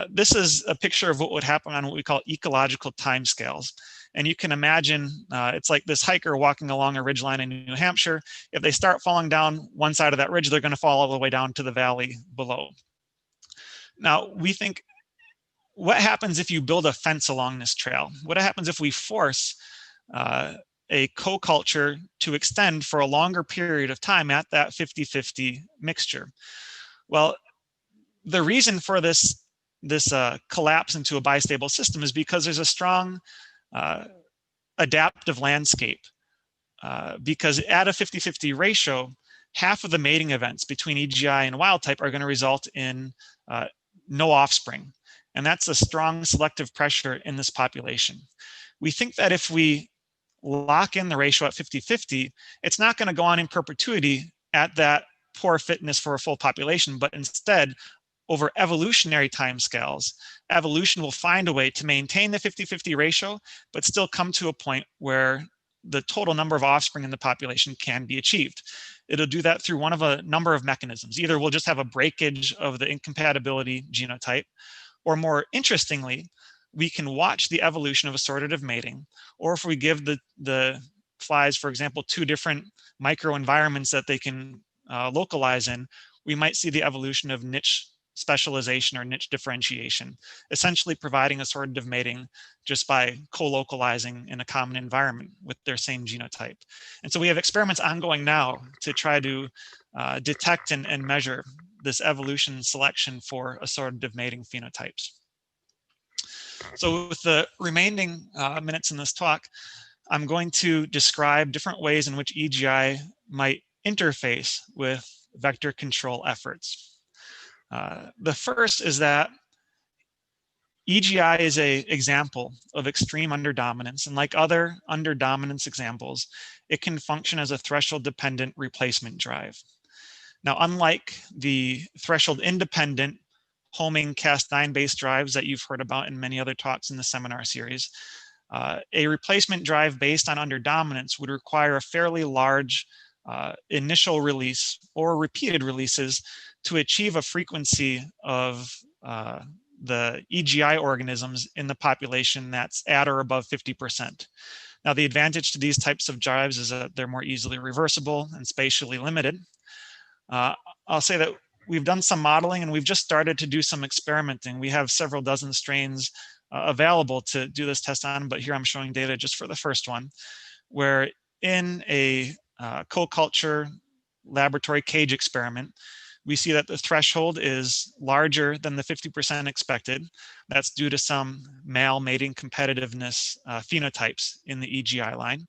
B: This is a picture of what would happen on what we call ecological timescales. And you can imagine it's like this hiker walking along a ridgeline in New Hampshire. If they start falling down one side of that ridge, they're going to fall all the way down to the valley below. Now, we think, what happens if you build a fence along this trail? What happens if we force a co-culture to extend for a longer period of time at that 50-50 mixture? Well, the reason for this collapse into a bistable system is because there's a strong adaptive landscape. Because at a 50-50 ratio, half of the mating events between EGI and wild type are going to result in no offspring. And that's a strong selective pressure in this population. We think that if we lock in the ratio at 50-50, it's not going to go on in perpetuity at that poor fitness for a full population, but instead, over evolutionary timescales, evolution will find a way to maintain the 50-50 ratio, but still come to a point where the total number of offspring in the population can be achieved. It'll do that through one of a number of mechanisms. Either we'll just have a breakage of the incompatibility genotype, or more interestingly, we can watch the evolution of assortative mating, or if we give the flies, for example, 2 different microenvironments that they can localize in, we might see the evolution of niche specialization or niche differentiation, essentially providing assortative mating just by co-localizing in a common environment with their same genotype. And so we have experiments ongoing now to try to detect and measure this evolution selection for assortative mating phenotypes. So with the remaining minutes in this talk, I'm going to describe different ways in which EGI might interface with vector control efforts. The first is that EGI is an example of extreme underdominance, and like other underdominance examples, it can function as a threshold-dependent replacement drive. Now, unlike the threshold-independent homing Cas9-based drives that you've heard about in many other talks in the seminar series, a replacement drive based on underdominance would require a fairly large initial release or repeated releases to achieve a frequency of the EGI organisms in the population that's at or above 50%. Now, the advantage to these types of drives is that they're more easily reversible and spatially limited. I'll say that we've done some modeling and we've just started to do some experimenting. We have several dozen strains available to do this test on, but here I'm showing data just for the first one, where in a co-culture laboratory cage experiment, we see that the threshold is larger than the 50% expected. That's due to some male mating competitiveness phenotypes in the EGI line,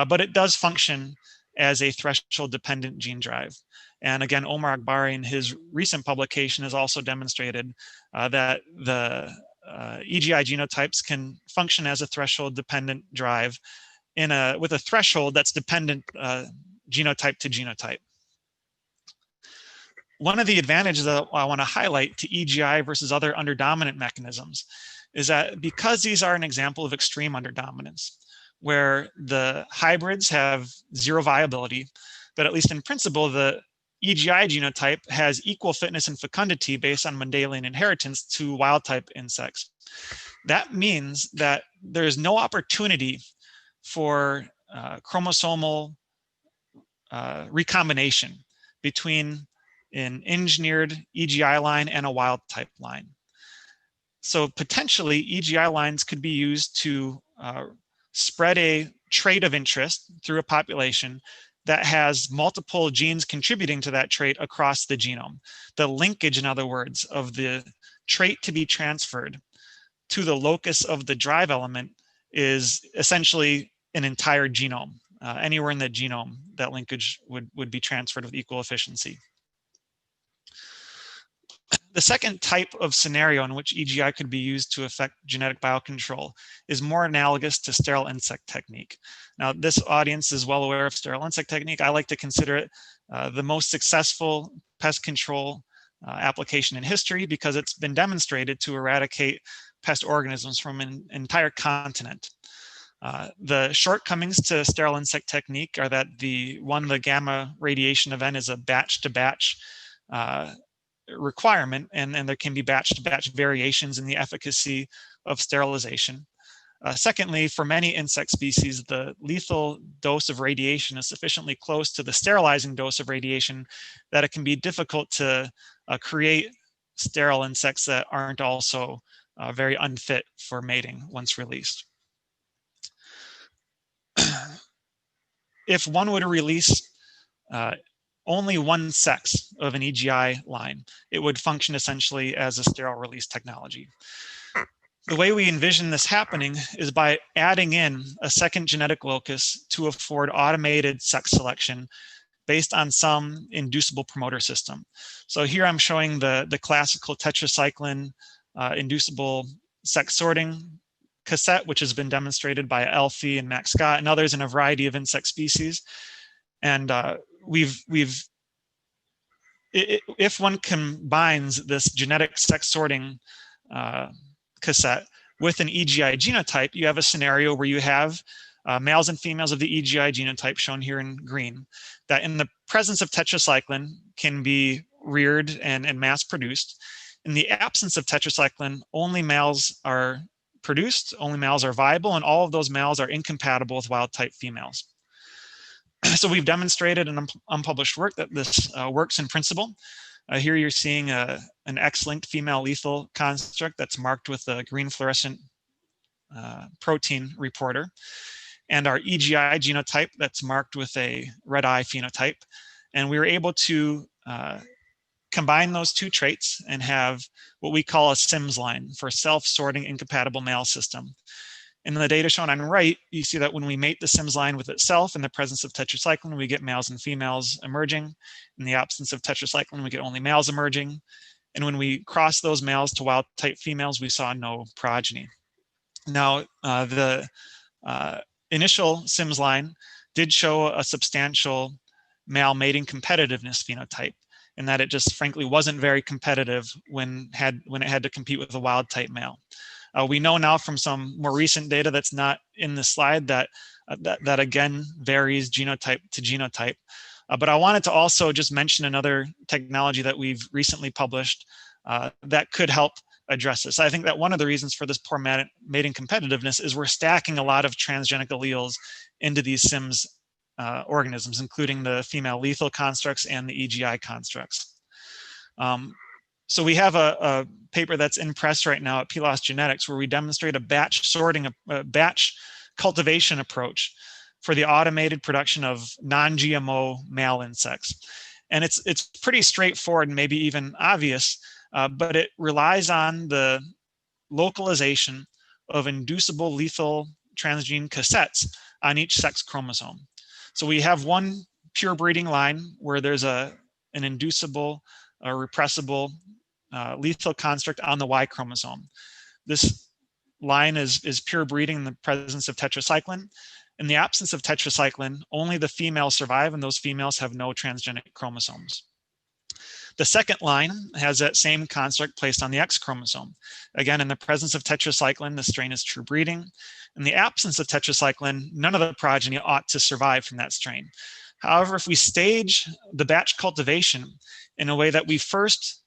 B: but it does function as a threshold dependent gene drive. And again, Omar Akbari in his recent publication has also demonstrated that the EGI genotypes can function as a threshold dependent drive with a threshold that's dependent genotype to genotype. One of the advantages that I want to highlight to EGI versus other underdominant mechanisms is that because these are an example of extreme underdominance, where the hybrids have zero viability, but at least in principle, the EGI genotype has equal fitness and fecundity based on Mendelian inheritance to wild type insects. That means that there's no opportunity for chromosomal recombination between an engineered EGI line and a wild type line. So potentially EGI lines could be used to spread a trait of interest through a population that has multiple genes contributing to that trait across the genome. The linkage, in other words, of the trait to be transferred to the locus of the drive element is essentially an entire genome. Anywhere in the genome, that linkage would be transferred with equal efficiency. The second type of scenario in which EGI could be used to affect genetic biocontrol is more analogous to sterile insect technique. Now, this audience is well aware of sterile insect technique. I like to consider it the most successful pest control application in history because it's been demonstrated to eradicate pest organisms from an entire continent. The shortcomings to sterile insect technique are that the gamma radiation event is a batch-to-batch requirement, and there can be batch-to-batch variations in the efficacy of sterilization. Secondly, for many insect species, the lethal dose of radiation is sufficiently close to the sterilizing dose of radiation that it can be difficult to create sterile insects that aren't also very unfit for mating once released. If one would release only one sex of an EGI line, it would function essentially as a sterile release technology. The way we envision this happening is by adding in a second genetic locus to afford automated sex selection based on some inducible promoter system. So here I'm showing the classical tetracycline inducible sex sorting cassette, which has been demonstrated by Elfie and Max Scott and others in a variety of insect species. And if one combines this genetic sex sorting cassette with an EGI genotype, you have a scenario where you have males and females of the EGI genotype shown here in green that in the presence of tetracycline can be reared and mass produced. In the absence of tetracycline, only males are produced, only males are viable, and all of those males are incompatible with wild type females. So we've demonstrated in unpublished work that this works in principle. Here you're seeing an X-linked female lethal construct that's marked with a green fluorescent protein reporter, and our EGI genotype that's marked with a red eye phenotype. And we were able to combine those two traits and have what we call a SIMS line for self-sorting incompatible male system. In the data shown on right, you see that when we mate the SIMS line with itself in the presence of tetracycline, we get males and females emerging. In the absence of tetracycline, we get only males emerging. And when we cross those males to wild type females, we saw no progeny. Now, the initial SIMS line did show a substantial male mating competitiveness phenotype, in that it just frankly wasn't very competitive when it had to compete with a wild type male. We know now from some more recent data that's not in the slide that that again varies genotype to genotype. But I wanted to also just mention another technology that we've recently published that could help address this. I think that one of the reasons for this poor mating competitiveness is we're stacking a lot of transgenic alleles into these SIMS organisms, including the female lethal constructs and the EGI constructs. So we have a paper that's in press right now at PLOS Genetics, where we demonstrate a batch sorting, a batch cultivation approach for the automated production of non-GMO male insects. And it's pretty straightforward and maybe even obvious, but it relies on the localization of inducible lethal transgene cassettes on each sex chromosome. So we have one pure breeding line where there's an inducible or repressible lethal construct on the Y chromosome. This line is pure breeding in the presence of tetracycline. In the absence of tetracycline, only the females survive, and those females have no transgenic chromosomes. The second line has that same construct placed on the X chromosome. Again, in the presence of tetracycline, the strain is true breeding. In the absence of tetracycline, none of the progeny ought to survive from that strain. However, if we stage the batch cultivation in a way that we first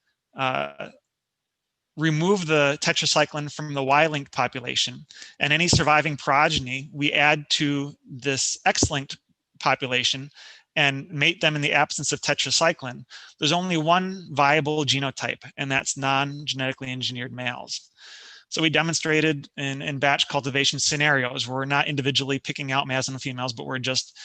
B: remove the tetracycline from the Y-linked population, and any surviving progeny we add to this X-linked population and mate them in the absence of tetracycline, there's only one viable genotype, and that's non-genetically engineered males. So we demonstrated in batch cultivation scenarios where we're not individually picking out males and females, but we're just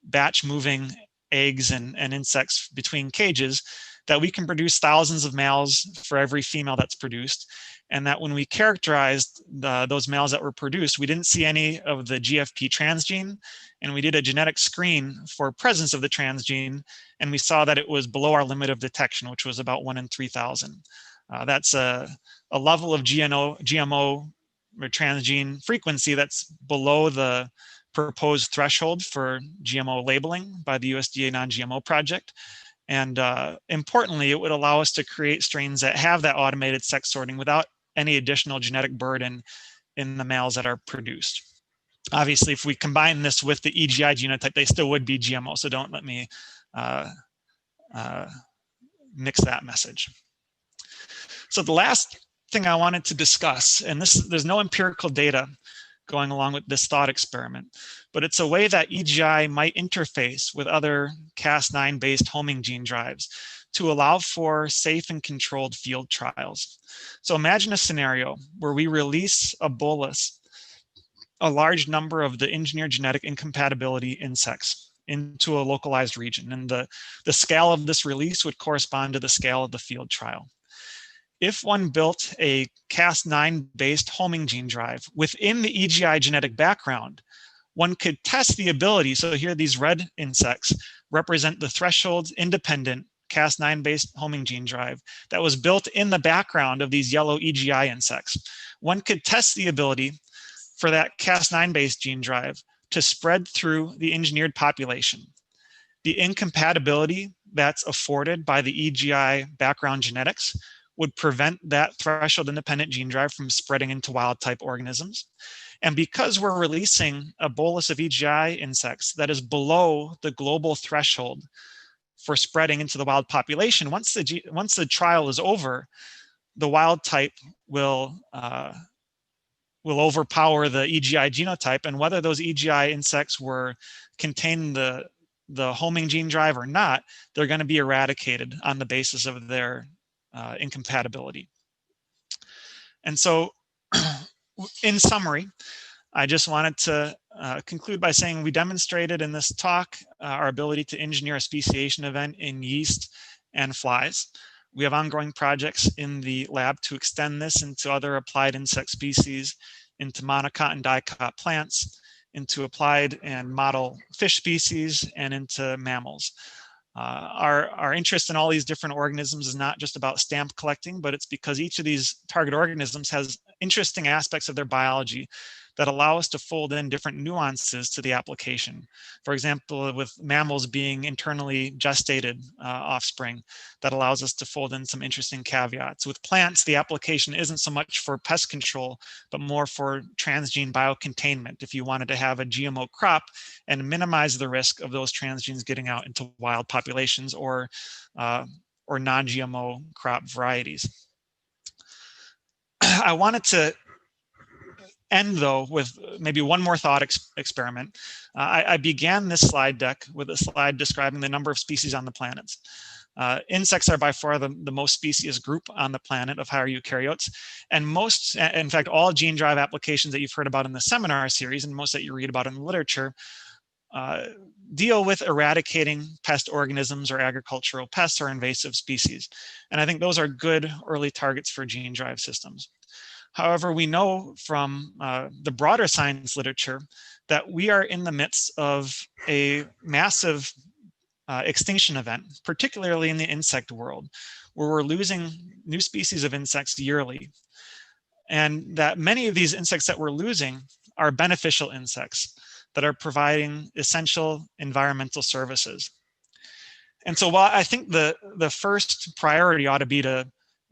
B: batch moving eggs and insects between cages, that we can produce thousands of males for every female that's produced. And that when we characterized those males that were produced, we didn't see any of the GFP transgene, and we did a genetic screen for presence of the transgene, and we saw that it was below our limit of detection, which was about 1 in 3,000. That's a level of GMO or transgene frequency that's below the proposed threshold for GMO labeling by the USDA Non-GMO project. And importantly, it would allow us to create strains that have that automated sex sorting without any additional genetic burden in the males that are produced. Obviously, if we combine this with the EGI genotype, they still would be GMO. So don't let me mix that message. So the last thing I wanted to discuss, and there's no empirical data going along with this thought experiment, but it's a way that EGI might interface with other Cas9 based homing gene drives to allow for safe and controlled field trials. So imagine a scenario where we release a bolus, a large number of the engineered genetic incompatibility insects into a localized region, and the scale of this release would correspond to the scale of the field trial. If one built a Cas9 based homing gene drive within the EGI genetic background, one could test the ability. So here, these red insects represent the threshold independent Cas9 based homing gene drive that was built in the background of these yellow EGI insects. One could test the ability for that Cas9 based gene drive to spread through the engineered population. The incompatibility that's afforded by the EGI background genetics would prevent that threshold independent gene drive from spreading into wild type organisms. And because we're releasing a bolus of EGI insects that is below the global threshold for spreading into the wild population, once the trial is over, the wild type will overpower the EGI genotype, and whether those EGI insects were contained the homing gene drive or not, they're going to be eradicated on the basis of their incompatibility. And so, in summary, I just wanted to conclude by saying we demonstrated in this talk our ability to engineer a speciation event in yeast and flies. We have ongoing projects in the lab to extend this into other applied insect species, into monocot and dicot plants, into applied and model fish species, and into mammals. Our interest in all these different organisms is not just about stamp collecting, but it's because each of these target organisms has interesting aspects of their biology that allow us to fold in different nuances to the application. For example, with mammals being internally gestated offspring, that allows us to fold in some interesting caveats. With plants, the application isn't so much for pest control, but more for transgene biocontainment. If you wanted to have a GMO crop and minimize the risk of those transgenes getting out into wild populations or non-GMO crop varieties. I wanted to end though with maybe one more thought experiment. I began this slide deck with a slide describing the number of species on the planet. Insects are by far the most species group on the planet of higher eukaryotes. And most, in fact, all gene drive applications that you've heard about in the seminar series and most that you read about in the literature deal with eradicating pest organisms or agricultural pests or invasive species. And I think those are good early targets for gene drive systems. However, we know from the broader science literature that we are in the midst of a massive extinction event, particularly in the insect world, where we're losing new species of insects yearly. And that many of these insects that we're losing are beneficial insects that are providing essential environmental services. And so while I think the first priority ought to be to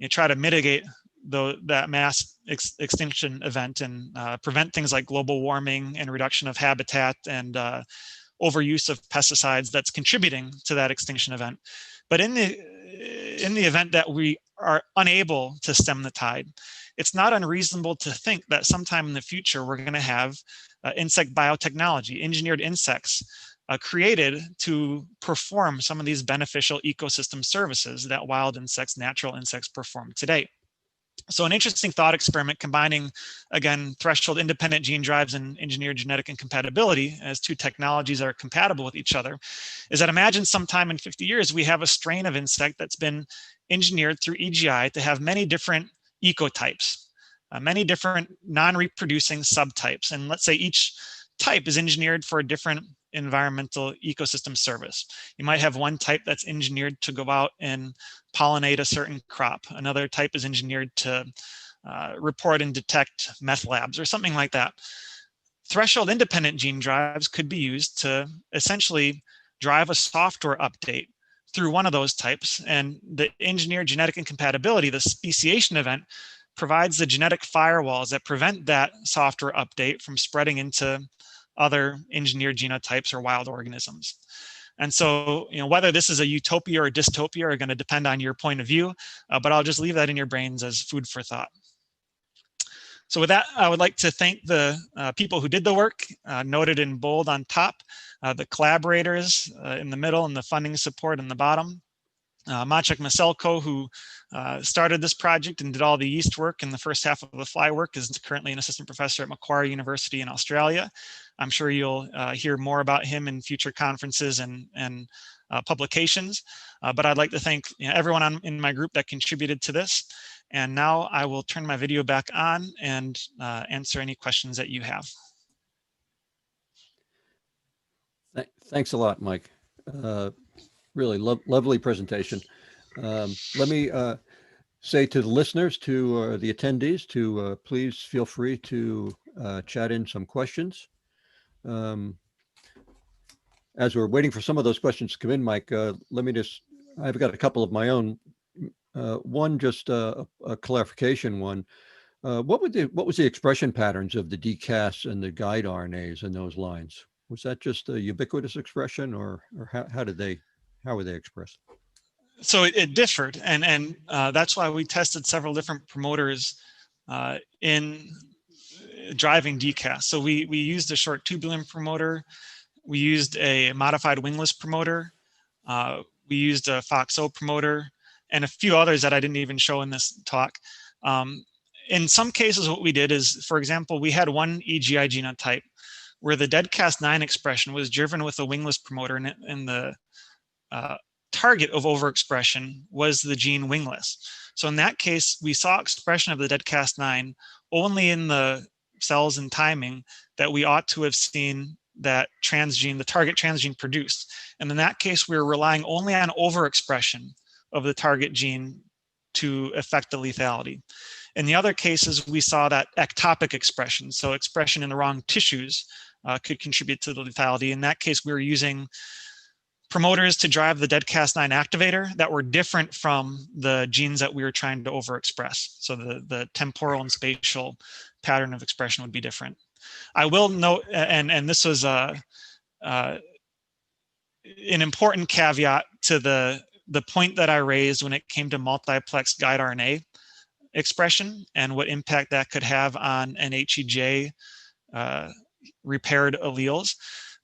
B: try to mitigate that mass extinction event and prevent things like global warming and reduction of habitat and overuse of pesticides that's contributing to that extinction event. But in the event that we are unable to stem the tide, it's not unreasonable to think that sometime in the future we're going to have insect biotechnology, engineered insects created to perform some of these beneficial ecosystem services that wild insects, natural insects perform today. So an interesting thought experiment combining, again, threshold independent gene drives and engineered genetic incompatibility as two technologies that are compatible with each other is that imagine sometime in 50 years, we have a strain of insect that's been engineered through EGI to have many different ecotypes, many different non-reproducing subtypes. And let's say each type is engineered for a different environmental ecosystem service. You might have one type that's engineered to go out and pollinate a certain crop. Another type is engineered to report and detect meth labs or something like that. Threshold independent gene drives could be used to essentially drive a software update through one of those types. And the engineered genetic incompatibility, the speciation event, provides the genetic firewalls that prevent that software update from spreading into other engineered genotypes or wild organisms. And so, whether this is a utopia or a dystopia are going to depend on your point of view, but I'll just leave that in your brains as food for thought. So with that, I would like to thank the people who did the work, noted in bold on top, the collaborators in the middle, and the funding support in the bottom. Maciek Maselko, who started this project and did all the yeast work in the first half of the fly work, is currently an assistant professor at Macquarie University in Australia. I'm sure you'll hear more about him in future conferences and publications. But I'd like to thank everyone in my group that contributed to this. And now I will turn my video back on and answer any questions that you have.
A: Thanks a lot, Mike. Really lovely presentation. Let me say to the listeners, to the attendees, to please feel free to chat in some questions. As we're waiting for some of those questions to come in, Mike, let me just, I've got a couple of my own. One, just a clarification one. What was the expression patterns of the DCAS and the guide RNAs in those lines? Was that just a ubiquitous expression, or how were they expressed?
B: So it differed, and that's why we tested several different promoters in driving DCAS. So we used a short tubulin promoter, we used a modified wingless promoter, we used a FOXO promoter, and a few others that I didn't even show in this talk. In some cases, what we did is, for example, we had one EGI genotype where the dead Cas9 expression was driven with a wingless promoter, and the target of overexpression was the gene wingless. So in that case, we saw expression of the dead Cas9 only in the cells and timing that we ought to have seen that transgene, the target transgene produced. And in that case, we were relying only on overexpression of the target gene to affect the lethality. In the other cases, we saw that ectopic expression, so expression in the wrong tissues could contribute to the lethality. In that case, we were using promoters to drive the dead Cas9 activator that were different from the genes that we were trying to overexpress. So the temporal and spatial pattern of expression would be different. I will note, and this was an important caveat to the point that I raised when it came to multiplex guide RNA expression and what impact that could have on NHEJ repaired alleles.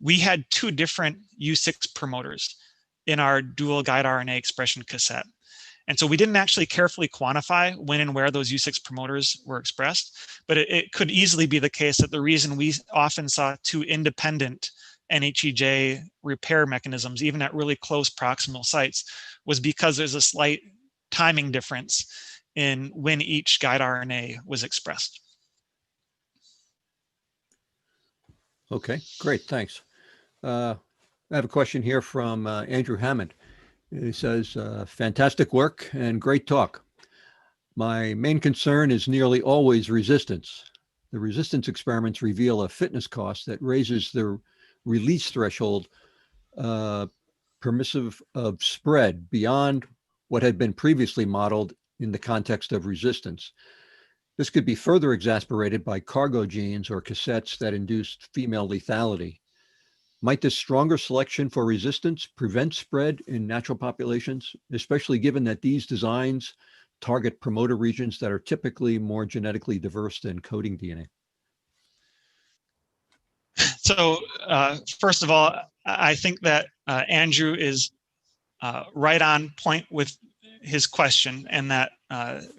B: We had two different U6 promoters in our dual guide RNA expression cassette. And so we didn't actually carefully quantify when and where those U6 promoters were expressed, but it could easily be the case that the reason we often saw two independent NHEJ repair mechanisms, even at really close proximal sites, was because there's a slight timing difference in when each guide RNA was expressed.
A: Okay, great, thanks. I have a question here from Andrew Hammond. He says, fantastic work and great talk. My main concern is nearly always resistance. The resistance experiments reveal a fitness cost that raises the release threshold permissive of spread beyond what had been previously modeled in the context of resistance. This could be further exasperated by cargo genes or cassettes that induced female lethality. Might this stronger selection for resistance prevent spread in natural populations, especially given that these designs target promoter regions that are typically more genetically diverse than coding DNA?
B: So first of all, I think that Andrew is right on point with his question, and that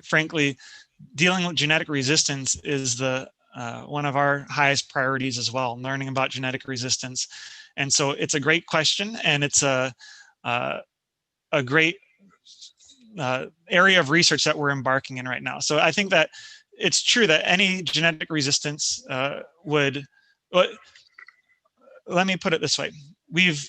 B: frankly, dealing with genetic resistance is the one of our highest priorities as well, learning about genetic resistance. And so it's a great question, and it's a great area of research that we're embarking in right now. So I think that it's true that any genetic resistance would, let me put it this way. We've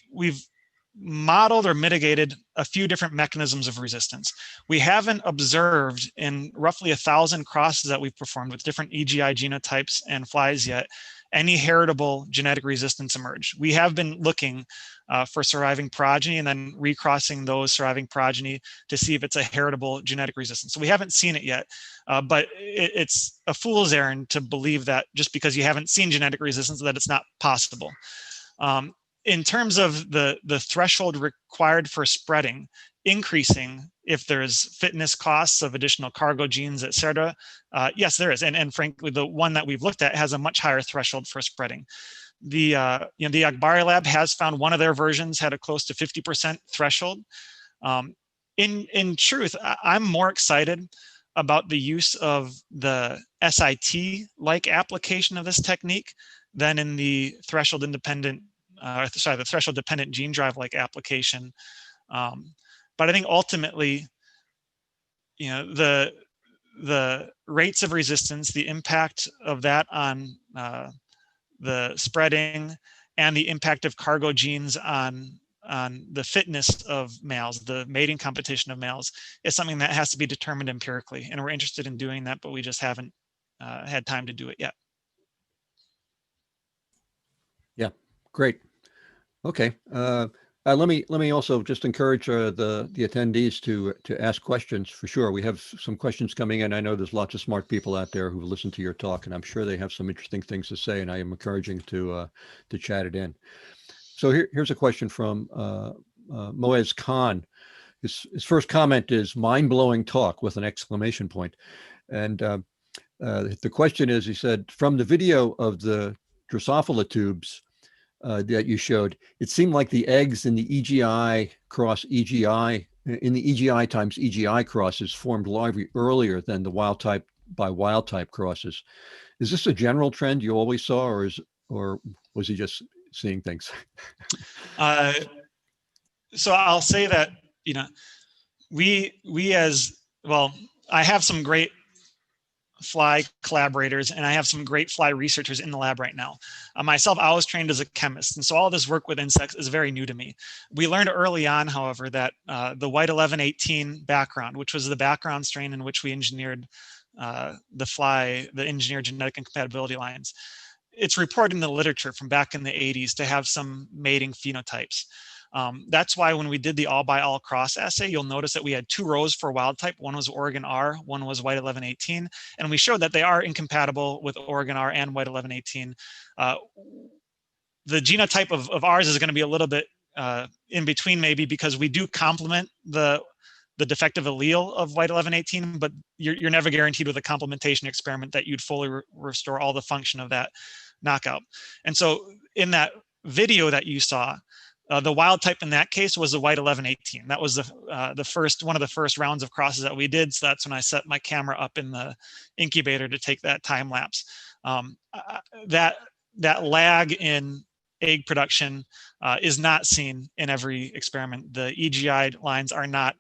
B: modeled or mitigated a few different mechanisms of resistance. We haven't observed in roughly 1,000 crosses that we've performed with different EGI genotypes and flies yet any heritable genetic resistance emerge. We have been looking for surviving progeny and then recrossing those surviving progeny to see if it's a heritable genetic resistance. So we haven't seen it yet, but it's a fool's errand to believe that just because you haven't seen genetic resistance that it's not possible. In terms of the threshold required for spreading, increasing if there's fitness costs of additional cargo genes, et cetera, yes, there is. And frankly, the one that we've looked at has a much higher threshold for spreading. The the Akbari lab has found one of their versions had a close to 50% threshold. In truth, I'm more excited about the use of the SIT-like application of this technique than in the threshold independent the threshold dependent gene drive like application. But I think ultimately, the rates of resistance, the impact of that on the spreading, and the impact of cargo genes on the fitness of males, the mating competition of males, is something that has to be determined empirically. And we're interested in doing that, but we just haven't had time to do it yet.
A: Yeah, great. Okay. Let me also just encourage the attendees to ask questions for sure. We have some questions coming in. I know there's lots of smart people out there who listen to your talk, and I'm sure they have some interesting things to say, and I am encouraging to chat it in. So here's a question from Moez Khan. His first comment is mind-blowing talk with an exclamation point. And the question is, he said, from the video of the Drosophila tubes that you showed, it seemed like the eggs in the EGI cross EGI, in the EGI times EGI crosses formed larvae earlier than the wild type by wild type crosses. Is this a general trend you always saw, or was he just seeing things?
B: So I'll say that, we as well, I have some great fly collaborators, and I have some great fly researchers in the lab right now. Myself, I was trained as a chemist, and so all this work with insects is very new to me. We learned early on, however, that the white 1118 background, which was the background strain in which we engineered the engineered genetic incompatibility lines, it's reported in the literature from back in the 80s to have some mating phenotypes. That's why when we did the all by all cross assay, you'll notice that we had 2 rows for wild type. One was Oregon R, one was white 1118. And we showed that they are incompatible with Oregon R and white 1118. The genotype of ours is going to be a little bit in between, maybe, because we do complement the defective allele of white 1118, but you're never guaranteed with a complementation experiment that you'd fully restore all the function of that knockout. And so in that video that you saw, The wild type in that case was the white 1118. That was one of the first rounds of crosses that we did. So that's when I set my camera up in the incubator to take that time lapse. That lag in egg production is not seen in every experiment. The EGI lines are not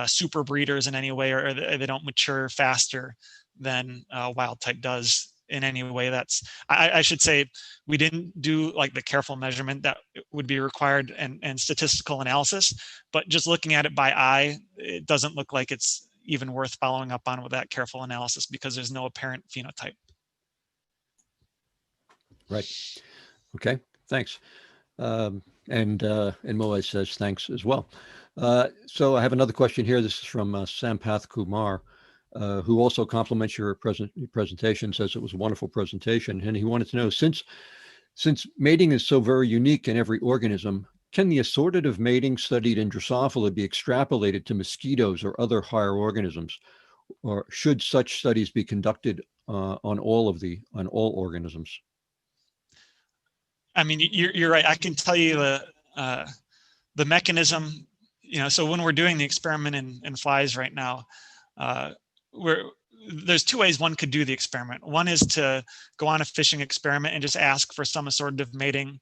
B: super breeders in any way, or they don't mature faster than wild type does in any way. That's, I should say, we didn't do like the careful measurement that would be required and statistical analysis, but just looking at it by eye, it doesn't look like it's even worth following up on with that careful analysis because there's no apparent phenotype.
A: Right. Okay. Thanks. And Moaz says thanks as well. So I have another question here. This is from Sampath Kumar, who also compliments your presentation, says it was a wonderful presentation. And he wanted to know, since mating is so very unique in every organism, can the assortative mating studied in Drosophila be extrapolated to mosquitoes or other higher organisms? Or should such studies be conducted on all organisms?
B: I mean, you're right. I can tell you the mechanism, so when we're doing the experiment in flies right now, there's two ways one could do the experiment. One is to go on a fishing experiment and just ask for some assortative mating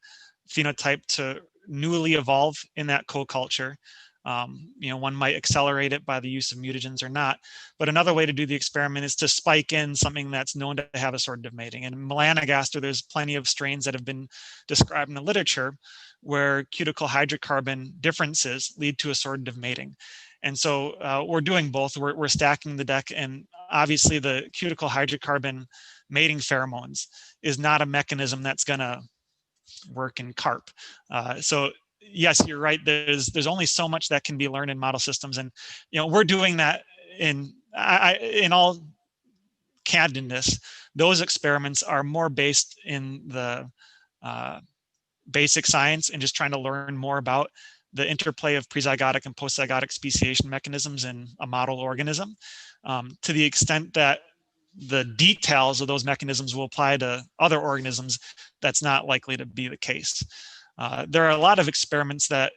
B: phenotype to newly evolve in that co-culture. One might accelerate it by the use of mutagens or not. But another way to do the experiment is to spike in something that's known to have assortative mating. And in melanogaster, there's plenty of strains that have been described in the literature where cuticle hydrocarbon differences lead to assortative mating. And so we're doing both. We're stacking the deck, and obviously the cuticle hydrocarbon mating pheromones is not a mechanism that's going to work in carp. So yes, you're right. There's only so much that can be learned in model systems, and we're doing that in all candidness. Those experiments are more based in the basic science and just trying to learn more about the interplay of prezygotic and postzygotic speciation mechanisms in a model organism, to the extent that the details of those mechanisms will apply to other organisms. That's not likely to be the case. There are a lot of experiments that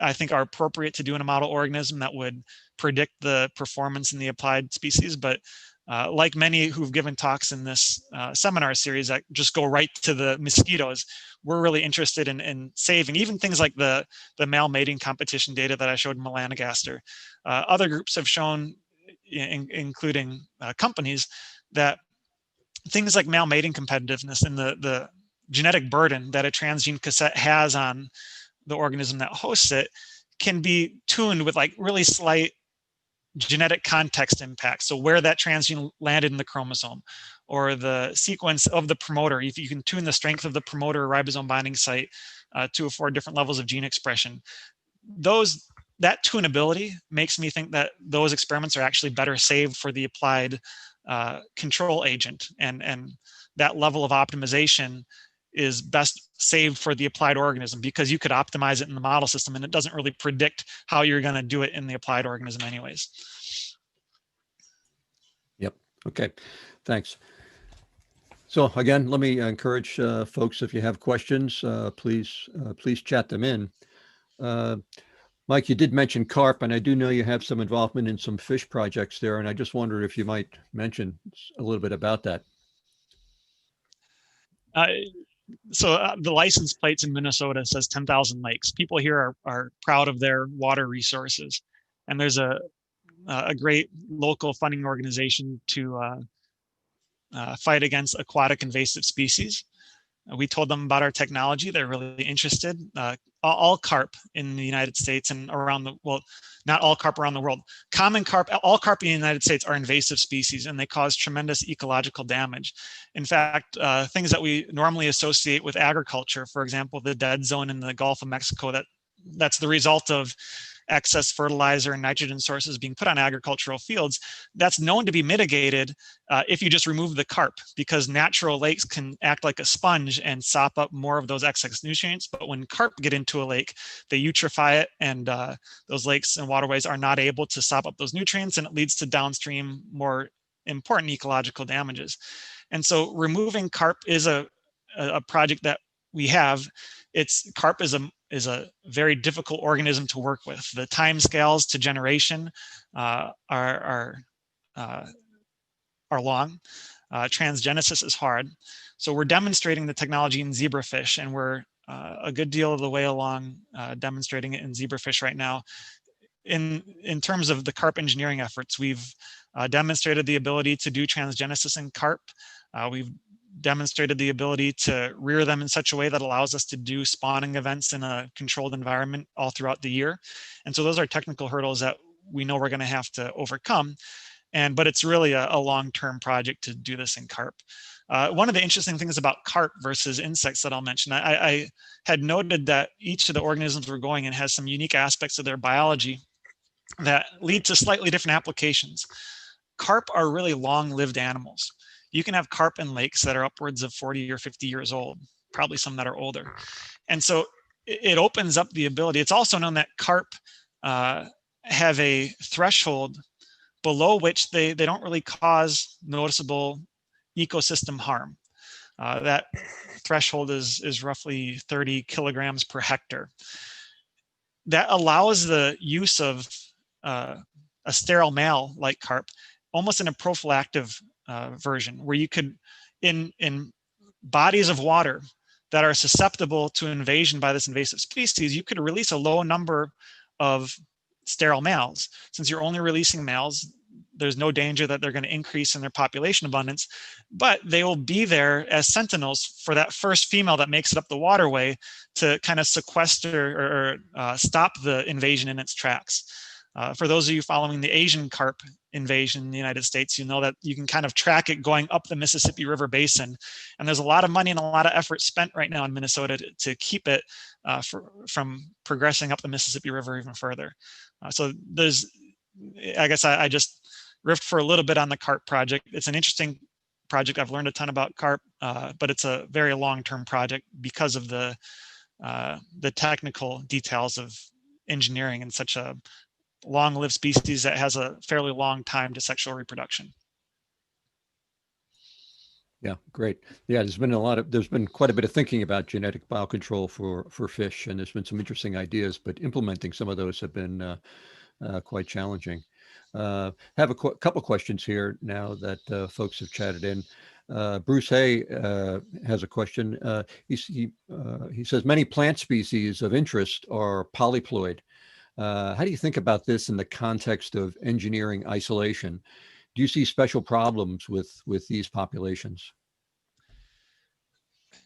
B: I think are appropriate to do in a model organism that would predict the performance in the applied species, but like many who've given talks in this seminar series that just go right to the mosquitoes, we're really interested in saving even things like the male mating competition data that I showed in melanogaster. Other groups have shown, including companies, that things like male mating competitiveness and the genetic burden that a transgene cassette has on the organism that hosts it can be tuned with like really slight genetic context impacts. So where that transgene landed in the chromosome, or the sequence of the promoter. If you can tune the strength of the promoter ribosome binding site to afford different levels of gene expression, that tunability makes me think that those experiments are actually better saved for the applied control agent, and that level of optimization is best saved for the applied organism, because you could optimize it in the model system and it doesn't really predict how you're going to do it in the applied organism anyways.
A: Yep. Okay. Thanks. So again, let me encourage folks, if you have questions, please chat them in. Mike, you did mention carp, and I do know you have some involvement in some fish projects there, and I just wondered if you might mention a little bit about that.
B: So the license plates in Minnesota says 10,000 lakes. People here are proud of their water resources, and there's a great local funding organization to fight against aquatic invasive species. We told them about our technology. They're really interested. All carp in the United States and around the, well, not all carp around the world. Common carp, all carp in the United States are invasive species, and they cause tremendous ecological damage. In fact, things that we normally associate with agriculture, for example, the dead zone in the Gulf of Mexico, that's the result of excess fertilizer and nitrogen sources being put on agricultural fields, that's known to be mitigated if you just remove the carp, because natural lakes can act like a sponge and sop up more of those excess nutrients. But when carp get into a lake, they eutrophy it, and those lakes and waterways are not able to sop up those nutrients, and it leads to downstream more important ecological damages. And so removing carp is a project that we have. Carp is is a very difficult organism to work with. The time scales to generation are long. Transgenesis is hard. So we're demonstrating the technology in zebrafish, and we're a good deal of the way along demonstrating it in zebrafish right now. In terms of the carp engineering efforts, we've demonstrated the ability to do transgenesis in carp. We've demonstrated the ability to rear them in such a way that allows us to do spawning events in a controlled environment all throughout the year. And so those are technical hurdles that we know we're going to have to overcome. But it's really a long-term project to do this in carp. One of the interesting things about carp versus insects that I'll mention, I had noted that each of the organisms we're going in has some unique aspects of their biology that lead to slightly different applications. Carp are really long-lived animals. You can have carp in lakes that are upwards of 40 or 50 years old, probably some that are older. And so it opens up the ability. It's also known that carp have a threshold below which they don't really cause noticeable ecosystem harm. That threshold is roughly 30 kilograms per hectare. That allows the use of a sterile male like carp almost in a prophylactic version, where you could, in bodies of water that are susceptible to invasion by this invasive species, you could release a low number of sterile males. Since you're only releasing males, there's no danger that they're going to increase in their population abundance, but they will be there as sentinels for that first female that makes it up the waterway to kind of sequester or stop the invasion in its tracks. For those of you following the Asian carp invasion in the United States, you know that you can kind of track it going up the Mississippi River Basin. And there's a lot of money and a lot of effort spent right now in Minnesota to keep it from progressing up the Mississippi River even further. So there's, I guess I just riffed for a little bit on the carp project. It's an interesting project. I've learned a ton about carp, but it's a very long-term project because of the technical details of engineering in such a long-lived species that has a fairly long time to sexual reproduction.
A: Yeah, great. Yeah, there's been quite a bit of thinking about genetic biocontrol for fish, and there's been some interesting ideas, but implementing some of those have been quite challenging. Have a couple questions here now that folks have chatted in. Bruce Hay has a question. He says many plant species of interest are polyploid. How do you think about this in the context of engineering isolation? Do you see special problems with these populations?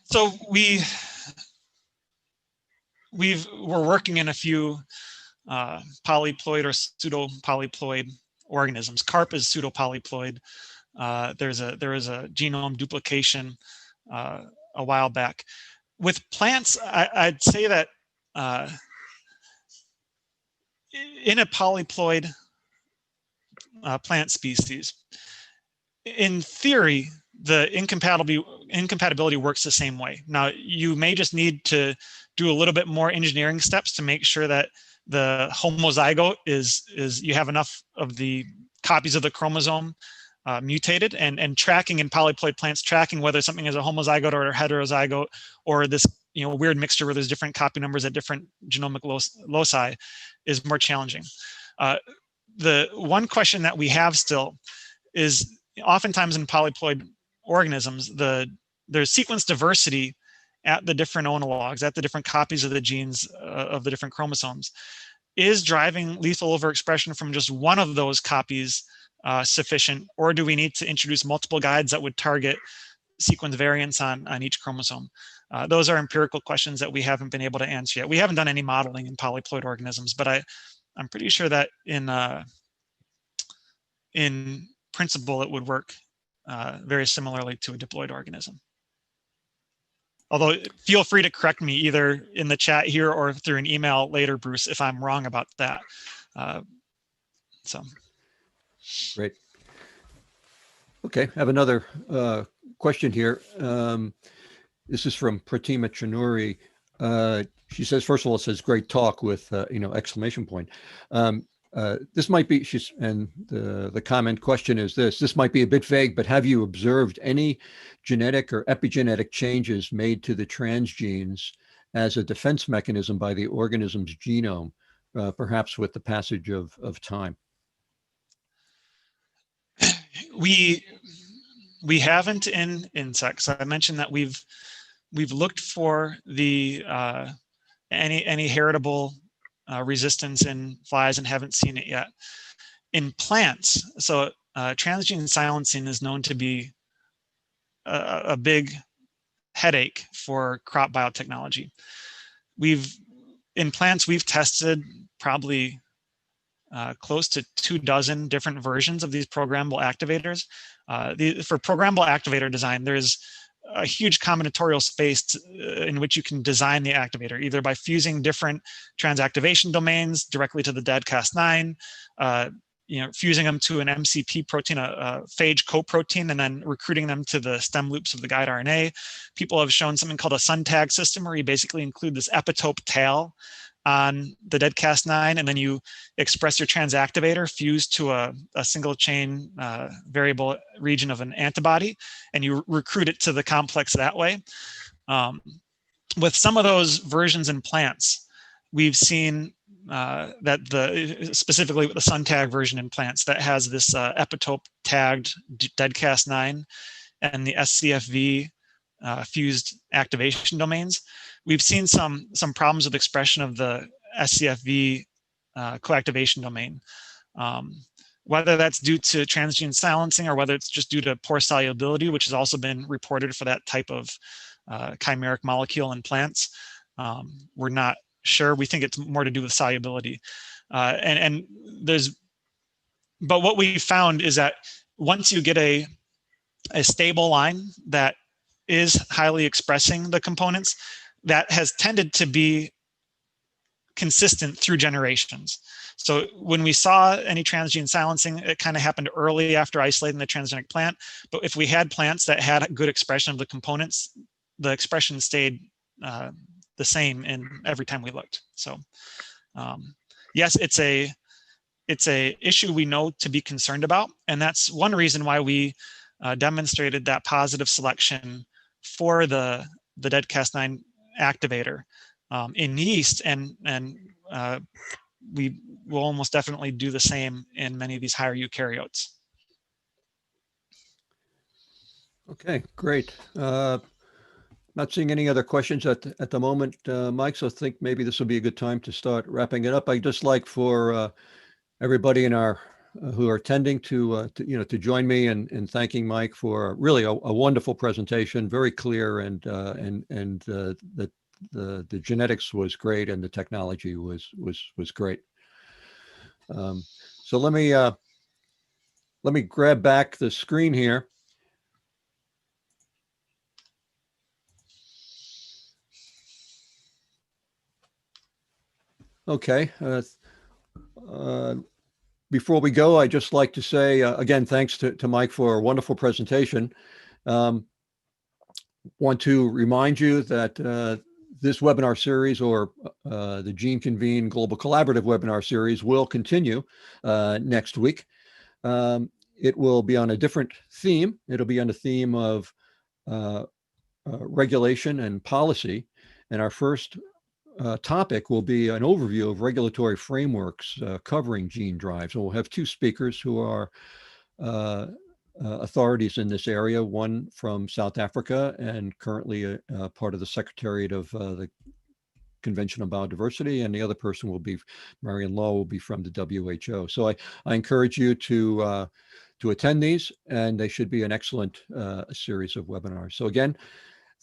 B: So we're working in a few polyploid or pseudo-polyploid organisms. Carp is pseudo-polyploid. There was a genome duplication a while back. With plants, I'd say that in a polyploid plant species, in theory, the incompatibility works the same way. Now, you may just need to do a little bit more engineering steps to make sure that the homozygote is you have enough of the copies of the chromosome mutated, and tracking in polyploid plants, tracking whether something is a homozygote or a heterozygote or this weird mixture where there's different copy numbers at different genomic loci is more challenging. The one question that we have still is oftentimes in polyploid organisms, there's sequence diversity at the different onologues, at the different copies of the genes of the different chromosomes. Is driving lethal overexpression from just one of those copies sufficient, or do we need to introduce multiple guides that would target sequence variants on each chromosome? Those are empirical questions that we haven't been able to answer yet. We haven't done any modeling in polyploid organisms, but I'm pretty sure that in principle it would work very similarly to a diploid organism. Although feel free to correct me either in the chat here or through an email later, Bruce, if I'm wrong about that.
A: Great. Okay, I have another question here. This is from Pratima Chanuri. She says, first of all, it says great talk with exclamation point. This might be, and the comment question is this might be a bit vague, but have you observed any genetic or epigenetic changes made to the transgenes as a defense mechanism by the organism's genome, perhaps with the passage of time?
B: We haven't in insects. I mentioned that we've looked for the any heritable resistance in flies and haven't seen it yet. In plants, so transgene silencing is known to be a big headache for crop biotechnology. In plants, we've tested probably close to 24 different versions of these programmable activators. For programmable activator design, there's a huge combinatorial space in which you can design the activator, either by fusing different transactivation domains directly to the dead Cas9, fusing them to an MCP protein, a phage coprotein, and then recruiting them to the stem loops of the guide RNA. People have shown something called a SUNTAG system, where you basically include this epitope tail on the dead Cas9, and then you express your transactivator fused to a single chain variable region of an antibody, and you recruit it to the complex that way. With some of those versions in plants, we've seen that specifically with the SUNTAG version in plants that has this epitope tagged dead Cas9 and the SCFV fused activation domains, we've seen some problems with expression of the SCFV coactivation domain. Whether that's due to transgene silencing or whether it's just due to poor solubility, which has also been reported for that type of chimeric molecule in plants, we're not sure. We think it's more to do with solubility. But what we found is that once you get a stable line that is highly expressing the components, that has tended to be consistent through generations. So when we saw any transgene silencing, it kind of happened early after isolating the transgenic plant. But if we had plants that had good expression of the components, the expression stayed the same in every time we looked. So yes, it's a issue we know to be concerned about, and that's one reason why we demonstrated that positive selection for the dead Cas9 activator in yeast, and we will almost definitely do the same in many of these higher eukaryotes.
A: Okay, great. Not seeing any other questions at the moment, Mike, so I think maybe this will be a good time to start wrapping it up. I'd just like for everybody in our who are attending to join me in thanking Mike for really a wonderful presentation, very clear, and the genetics was great and the technology was great. So let me grab back the screen here. Okay. Before we go, I'd just like to say, again, thanks to Mike for a wonderful presentation. Want to remind you that this webinar series, or the GeneConvene Global Collaborative webinar series, will continue next week. It will be on a different theme. It'll be on the theme of regulation and policy. And our first topic will be an overview of regulatory frameworks covering gene drives. And we'll have two speakers who are authorities in this area, one from South Africa and currently part of the Secretariat of the Convention on Biodiversity, and the other person will be, Marion Law, will be from the WHO. So I encourage you to attend these, and they should be an excellent series of webinars. So again,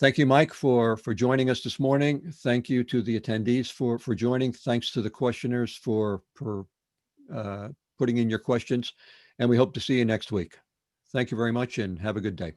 A: thank you, Mike, for joining us this morning. Thank you to the attendees for joining. Thanks to the questioners for putting in your questions, and we hope to see you next week. Thank you very much, and have a good day.